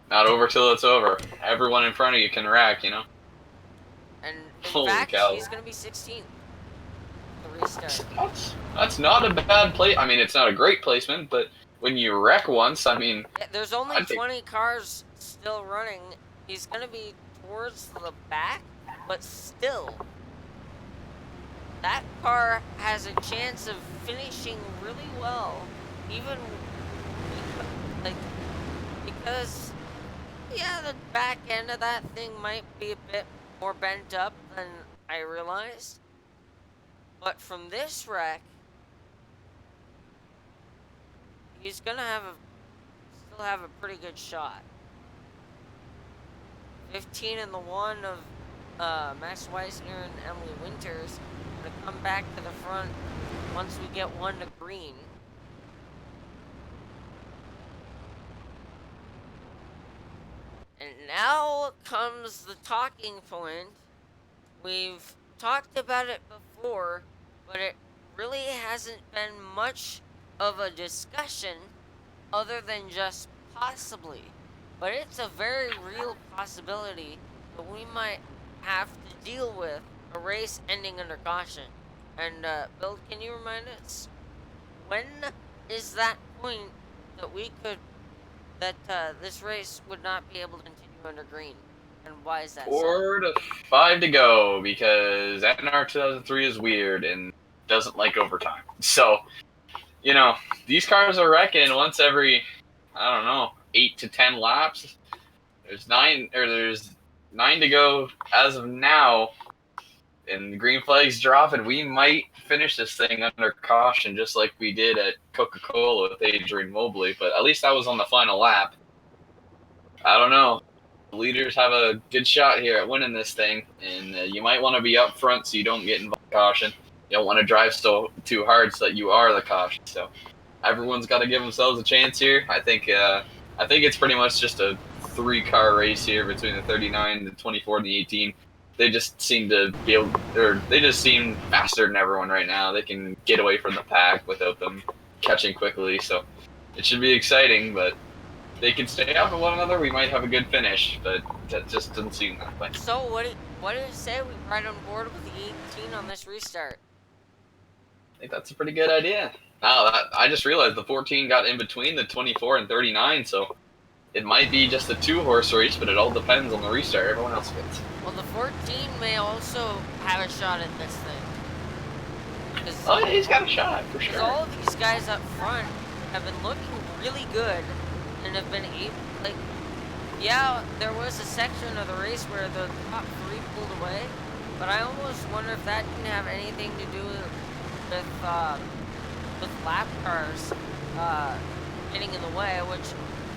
Not over till it's over. Everyone in front of you can wreck, you know? And in fact, he's gonna be 16th. The restart. That's not a bad place. I mean, it's not a great placement, but when you wreck once, I mean... Yeah, there's only 20 cars still running. He's gonna be towards the back, but still, that car has a chance of finishing really well, even because yeah, the back end of that thing might be a bit more bent up than I realized, but from this wreck, he's gonna still have a pretty good shot. 15 in the one of Max Weissner and Emily Winters. Gonna come back to the front once we get one to green. And now comes the talking point. We've talked about it before, but it really hasn't been much of a discussion other than just possibly. But it's a very real possibility that we might have to deal with a race ending under caution. And Bill, can you remind us, when is that point that this race would not be able to continue under green? And why is that 4 to 5 to go, because NR2003 is weird and doesn't like overtime. So, you know, these cars are wrecking once every, I don't know, 8 to 10 laps. There's 9 to go as of now, and the green flag's dropping. We might finish this thing under caution, just like we did at Coca-Cola with Adrian Mobley, but at least that was on the final lap. I don't know. The leaders have a good shot here at winning this thing, and you might want to be up front so you don't get involved in caution. You don't want to drive too hard so that you are the caution. So everyone's got to give themselves a chance here. I think it's pretty much just a 3-car race here between the 39, the 24, and the 18. They just seem to be able, or they just seem faster than everyone right now. They can get away from the pack without them catching quickly. So it should be exciting, but if they can stay up with one another, we might have a good finish, but that just doesn't seem that way. So what do you say we ride on board with the 18 on this restart? I think that's a pretty good idea. Now, I just realized the 14 got in between the 24 and 39, so it might be just a 2-horse race, but it all depends on the restart. Everyone else gets. Well, the 14 may also have a shot at this thing. Oh, yeah, he's got a shot, for sure. All of these guys up front have been looking really good and have been able, like, yeah, there was a section of the race where the top 3 pulled away, but I almost wonder if that didn't have anything to do with lap cars getting in the way, which,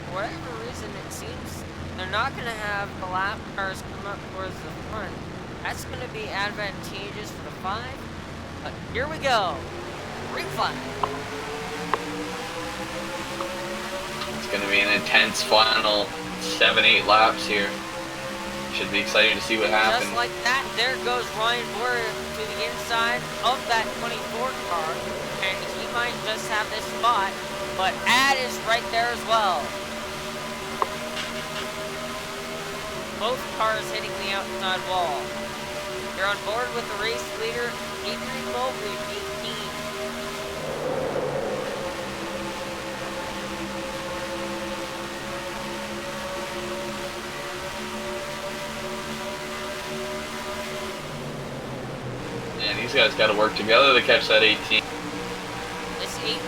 for whatever reason, it seems they're not going to have the lap cars come up towards the front. That's going to be advantageous for the 5, but here we go. Green flag. It's going to be an intense final 7-8 laps here. Should be exciting to see what happens. Just like that, there goes Ryan Boyer to the inside of that 24 car, and he might just have this spot, but Ad is right there as well. both cars hitting the outside wall. You're on board with the race leader, Adrian Mobley, 18. And these guys got to work together to catch that 18. This 18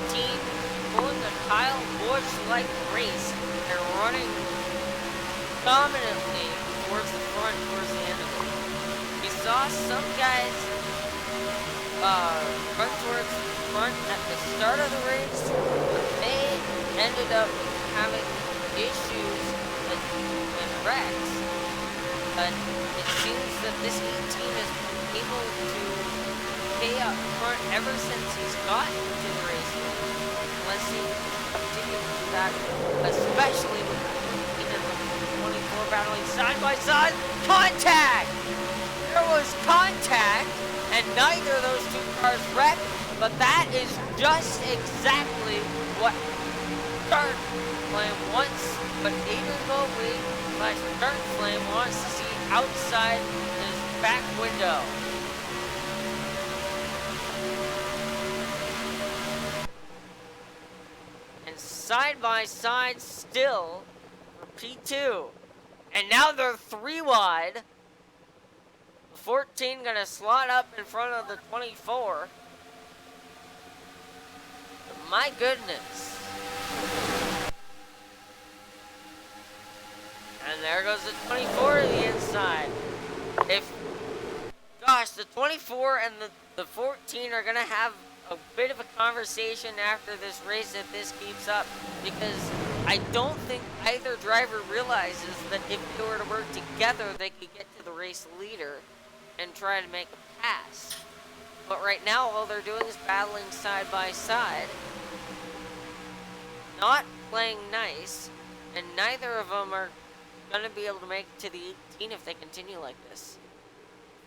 pulling a Kyle Busch-like race and running dominantly towards the front, towards the end of it. We saw some guys run towards the front at the start of the race, but they ended up having issues and wrecks. But it seems that this 18 has been able to stay up front ever since he's gotten to the race. Let's see if he can continue to do that, especially with the 24 battling side by side. Contact! There was contact, and neither of those two cars wrecked, but that is just exactly what Dirt Flame wants, but Adrian Mobley / Dirt Flame wants to see outside his back window. And side by side still for P2. And now they're 3 wide. The 14 gonna slot up in front of the 24. My goodness. And there goes the 24 to the inside. Gosh, the 24 and the 14 are gonna have a bit of a conversation after this race if this keeps up, because I don't think either driver realizes that if they were to work together, they could get to the race leader and try to make a pass. But right now, all they're doing is battling side by side, not playing nice, and neither of them are going to be able to make it to the 18 if they continue like this.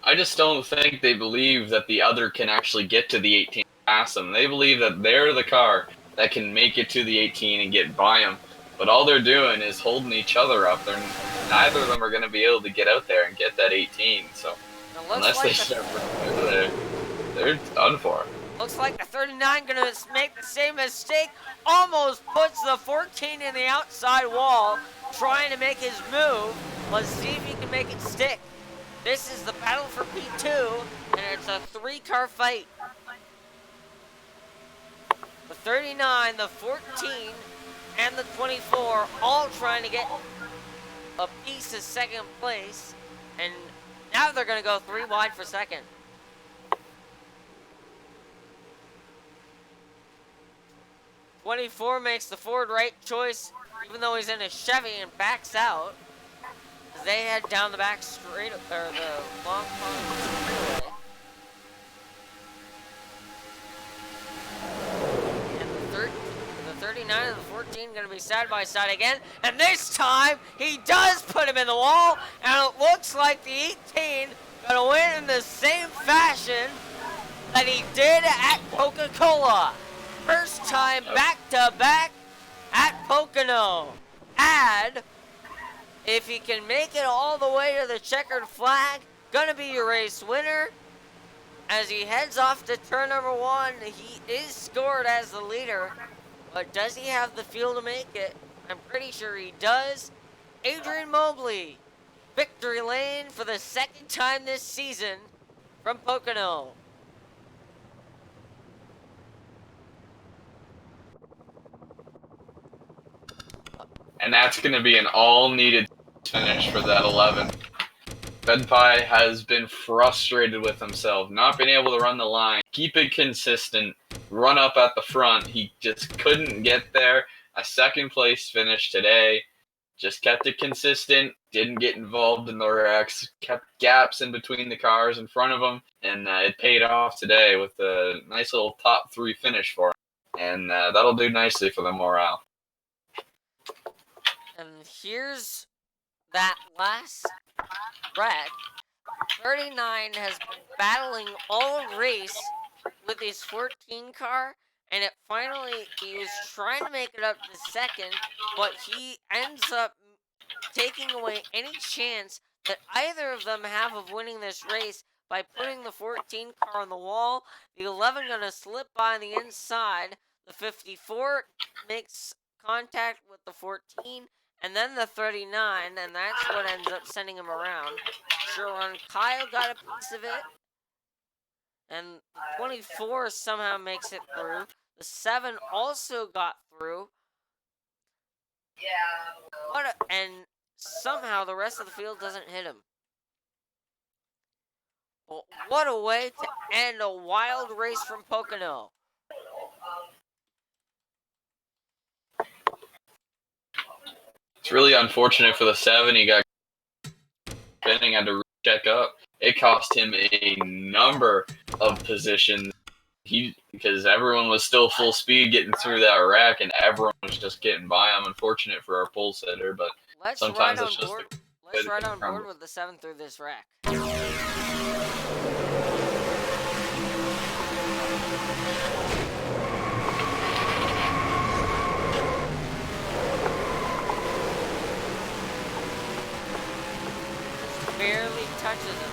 I just don't think they believe that the other can actually get to the 18 and pass them. They believe that they're the car that can make it to the 18 and get by them. But all they're doing is holding each other up. Neither of them are going to be able to get out there and get that 18. So unless they start running, they're done for. Looks like the 39 going to make the same mistake. Almost puts the 14 in the outside wall, trying to make his move. Let's see if he can make it stick. This is the battle for P2, and it's a 3-car fight. The 39, the 14, and the 24 all trying to get a piece of second place, and now they're going to go 3 wide for second. '24 makes the Ford right choice, even though he's in a Chevy, and backs out. They head down the back straight, or the long part of the straightaway. And the 39 and the 14 going to be side by side again. And this time, he does put him in the wall. And it looks like the 18 going to win in the same fashion that he did at Coca-Cola. First time back-to-back at Pocono. Add, if he can make it all the way to the checkered flag, gonna be your race winner. As he heads off to turn number 1, he is scored as the leader, but does he have the fuel to make it? I'm pretty sure he does. Adrian Mobley, victory lane for the second time this season from Pocono. And that's going to be an all-needed finish for that 11. Bedpie has been frustrated with himself, not being able to run the line, keep it consistent, run up at the front. He just couldn't get there. A second place finish today. Just kept it consistent, didn't get involved in the wrecks, kept gaps in between the cars in front of him, and it paid off today with a nice little top 3 finish for him. And that'll do nicely for the morale. And here's that last wreck. 39 has been battling all race with his 14 car, and it finally, he was trying to make it up to second, but he ends up taking away any chance that either of them have of winning this race by putting the 14 car on the wall. The 11 gonna slip by on the inside. The 54 makes contact with the 14, and then the 39, and that's what ends up sending him around. Sure run Kyle got a piece of it, and the 24 somehow makes it through. The 7 also got through. And somehow the rest of the field doesn't hit him. Well, what a way to end a wild race from Pocono. It's really unfortunate for the 7. He got spinning, had to check up. It cost him a number of positions. Because everyone was still full speed getting through that wreck, and everyone was just getting by. I'm unfortunate for our pole sitter, but sometimes it's just let's ride on board with the 7 through this wreck. Barely touches him.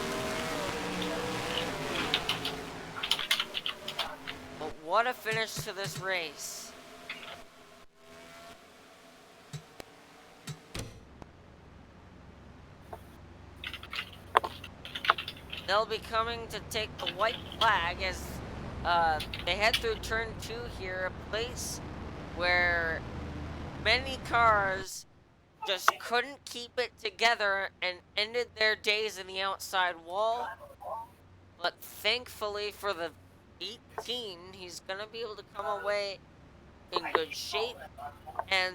But what a finish to this race. They'll be coming to take the white flag as they head through turn 2 here, a place where many cars just couldn't keep it together and ended their days in the outside wall. But thankfully for the 18, he's gonna be able to come away in good shape and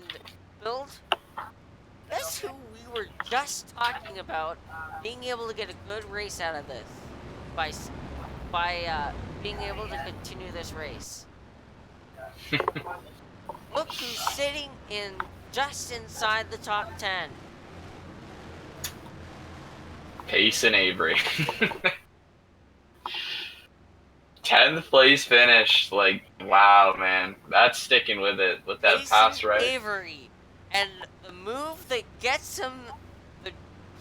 build. Guess who we were just talking about being able to get a good race out of this by being able to continue this race. Look who's sitting in just inside the top 10. Pace and Avery. 10th place finish. Like, wow, man. That's sticking with it. With that Pace pass and right. Avery. And the move that gets him, the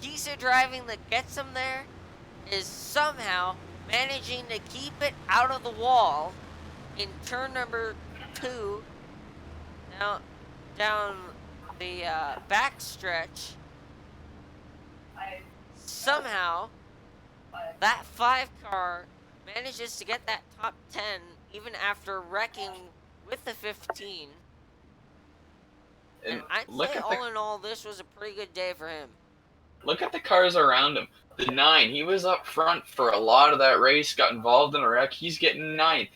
piece of driving that gets him there, is somehow managing to keep it out of the wall in turn number 2, down the backstretch. Somehow, that 5 car manages to get that top 10 even after wrecking with the 15. And I'd say all in all, this was a pretty good day for him. Look at the cars around him. The 9, he was up front for a lot of that race, got involved in a wreck. He's getting 9th.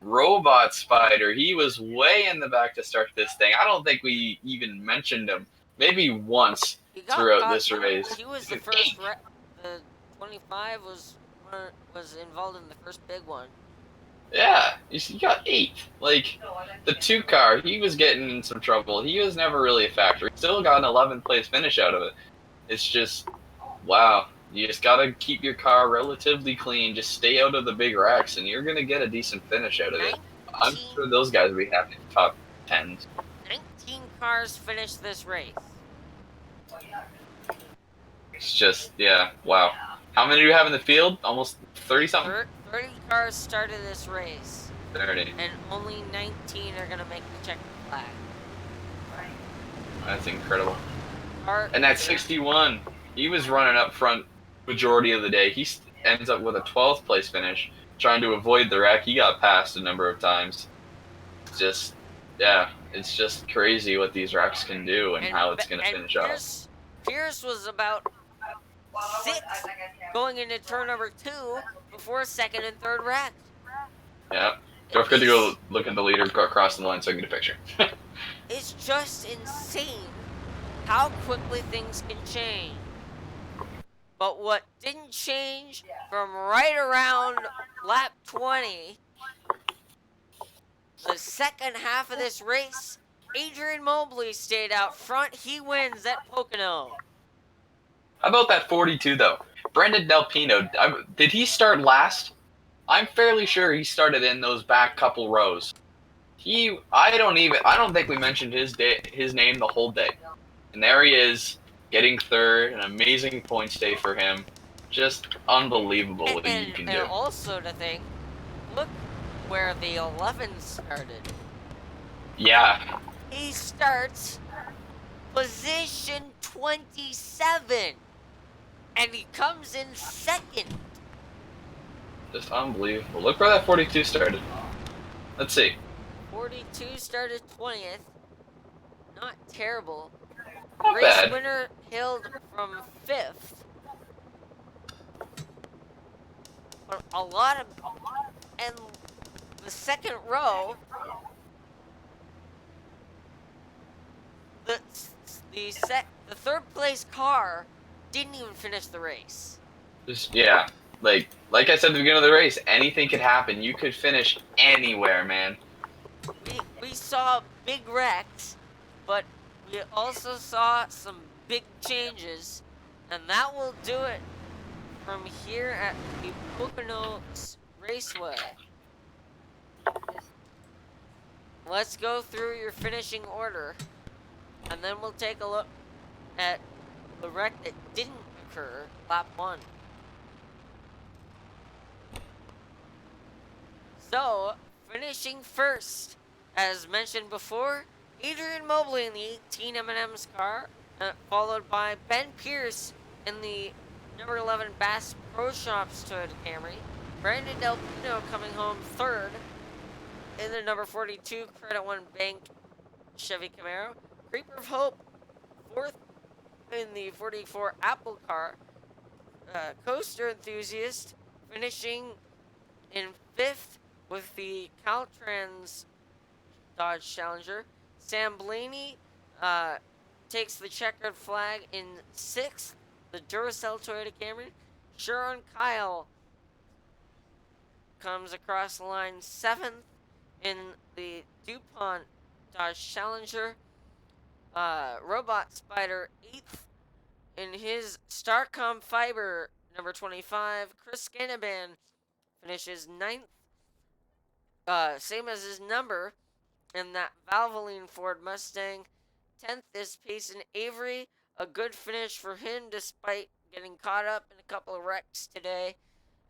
Robot Spider, he was way in the back to start this thing. I don't think we even mentioned him. Maybe once throughout this race. He was the first wreck. The 25 was involved in the first big one. Yeah, he got 8th. Like, the 2 car, he was getting in some trouble. He was never really a factor. He still got an 11th place finish out of it. It's just, wow. You just gotta keep your car relatively clean. Just stay out of the big wrecks, and you're gonna get a decent finish out of it. I'm sure those guys will be happy in the top 10s. 19 cars finished this race. It's just, yeah, wow. How many do you have in the field? Almost 30-something? 30 cars started this race. 30. And only 19 are going to make the checkered flag. That's incredible. And that 61, he was running up front majority of the day. He ends up with a 12th place finish, trying to avoid the wreck. He got passed a number of times. It's just, yeah, it's just crazy what these wrecks can do and how it's going to finish off. Pierce was about 6 going into turn number 2 before 2nd and 3rd wreck. Yeah. Don't forget to go look at the leader across the line so I can get a picture. It's just insane how quickly things can change. But what didn't change from right around lap 20, the second half of this race, Adrian Mobley stayed out front. He wins at Pocono. How about that 42, though? Brendan Delpino, did he start last? I'm fairly sure he started in those back couple rows. I don't think we mentioned his name the whole day. And there he is, getting third, an amazing points day for him. Just unbelievable what you can do. And also to think, look where the 11 started. Yeah. He starts position 27, and he comes in second. Just unbelievable. Look where that 42 started. Let's see. 42 started 20th. Not terrible. Not Race bad. winner hailed from 5th. But a lot of... And the second row... The third place car didn't even finish the race. Just, yeah. Like I said at the beginning of the race, anything could happen. You could finish anywhere, man. We saw big wrecks, but we also saw some big changes, and that will do it from here at the Pocono Raceway. Let's go through your finishing order, and then we'll take a look at the wreck that didn't occur, lap 1. So, finishing first, as mentioned before, Adrian Mobley in the 18 M&M's car, followed by Ben Pierce in the number 11 Bass Pro Shops Toyota Camry, Brandon Del Pino coming home third in the number 42 Credit One Bank Chevy Camaro, Creeper of Hope fourth in the 44 Apple car, Coaster Enthusiast finishing in 5th with the Caltrans Dodge Challenger. Sam Blaney takes the checkered flag in 6th, the Duracell Toyota Camry. Sharon Kyle comes across the line 7th in the DuPont Dodge Challenger. Robot Spider 8th in his Starcom Fiber number 25. Chris Ganaban finishes 9th, same as his number, in that Valvoline Ford Mustang. 10th is Payson Avery, a good finish for him despite getting caught up in a couple of wrecks today.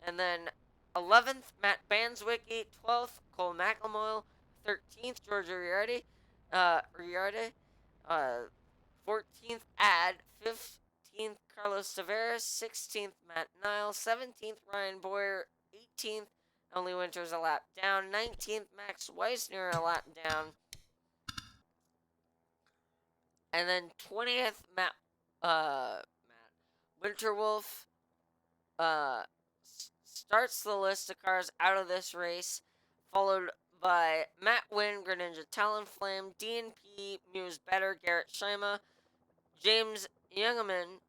And then 11th, Matt Banswicki. 12th, Cole McElmoyle. 13th, George Uriarte. 14th, Ad. 15th, Carlos Tavares. 16th, Matt Nile. 17th, Ryan Boyer. 18th, Only Winters a lap down. 19th, Max Weissner a lap down. And then 20th, Matt Winterwolf starts the list of cars out of this race, followed by Matt Wynn, Greninja Talonflame, DNP, Muse Better, Garrett Shima, James Youngerman,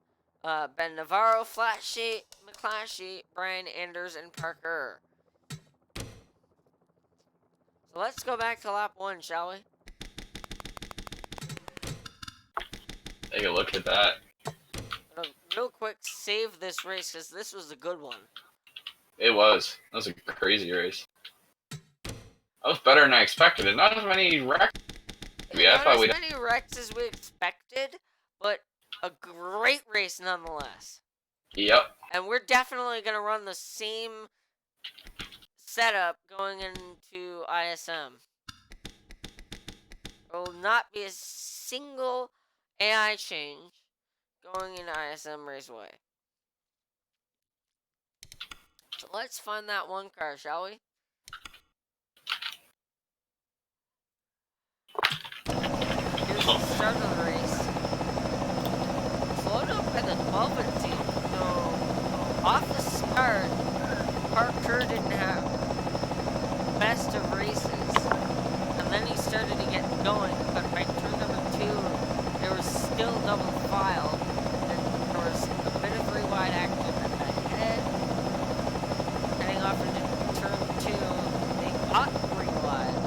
Ben Navarro, Flashy, McClashy, Brian Anders, and Parker. So let's go back to lap 1, shall we? Take a look at that. Real quick, save this race because this was a good one. It was. That was a crazy race. That was better than I expected, and not as many wrecks. Not as many wrecks as we expected, but a great race nonetheless. Yep. And we're definitely going to run the same setup going into ISM. There will not be a single AI change going into ISM Raceway. So let's find that one car, shall we? Here's the start of the race. Slowed up by the 12 it seemed. So off the start, Parker didn't have the best of races. And then he started to get going, but by turn number 2, there was still double file. And there was a bit of 3 wide action ahead. Heading off into turn 2, they caught 3 wide.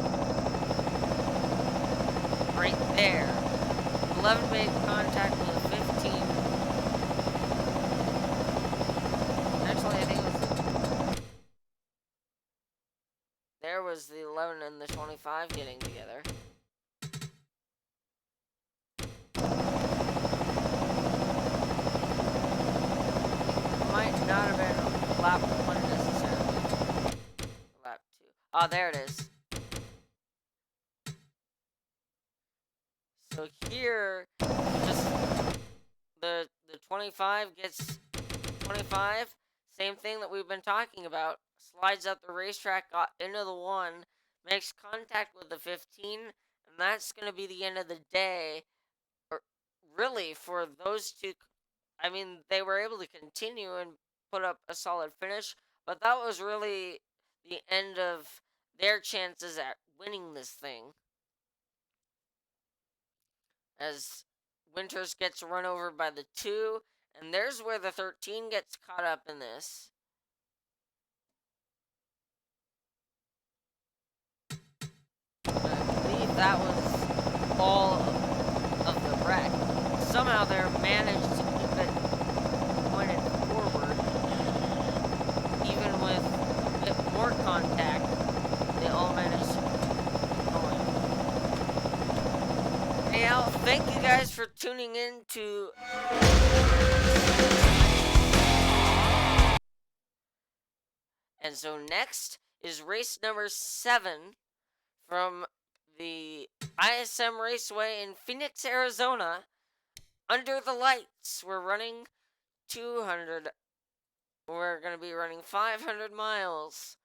Right there. 11 made contact with a 15. Actually, I think it was... There was the 11 and the 25 getting together. lap 1 necessarily. Lap 2. Oh, there it is. So here, just the 25 gets 25. Same thing that we've been talking about. Slides up the racetrack, got into the 1, makes contact with the 15, and that's going to be the end of the day. Or really, for those two, I mean, they were able to continue and put up a solid finish, but that was really the end of their chances at winning this thing. As Winters gets run over by the 2, and there's where the 13 gets caught up in this. I believe that was all of the wreck. Somehow they managed to keep it pointed forward, even with a bit more contact. They all managed to keep going. Anyhow, thank you guys for tuning in to and so next is race number 7 from the ISM Raceway in Phoenix, Arizona. Under the lights, we're running 200. We're going to be running 500 miles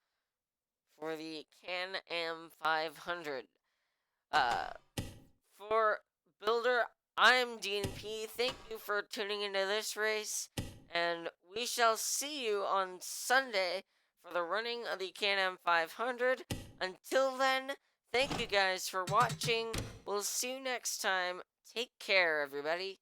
for the Can-Am 500. For Builder, I'm DNP. Thank you for tuning into this race, and we shall see you on Sunday for the running of the Can-Am 500. Until then, thank you guys for watching. We'll see you next time. Take care, everybody.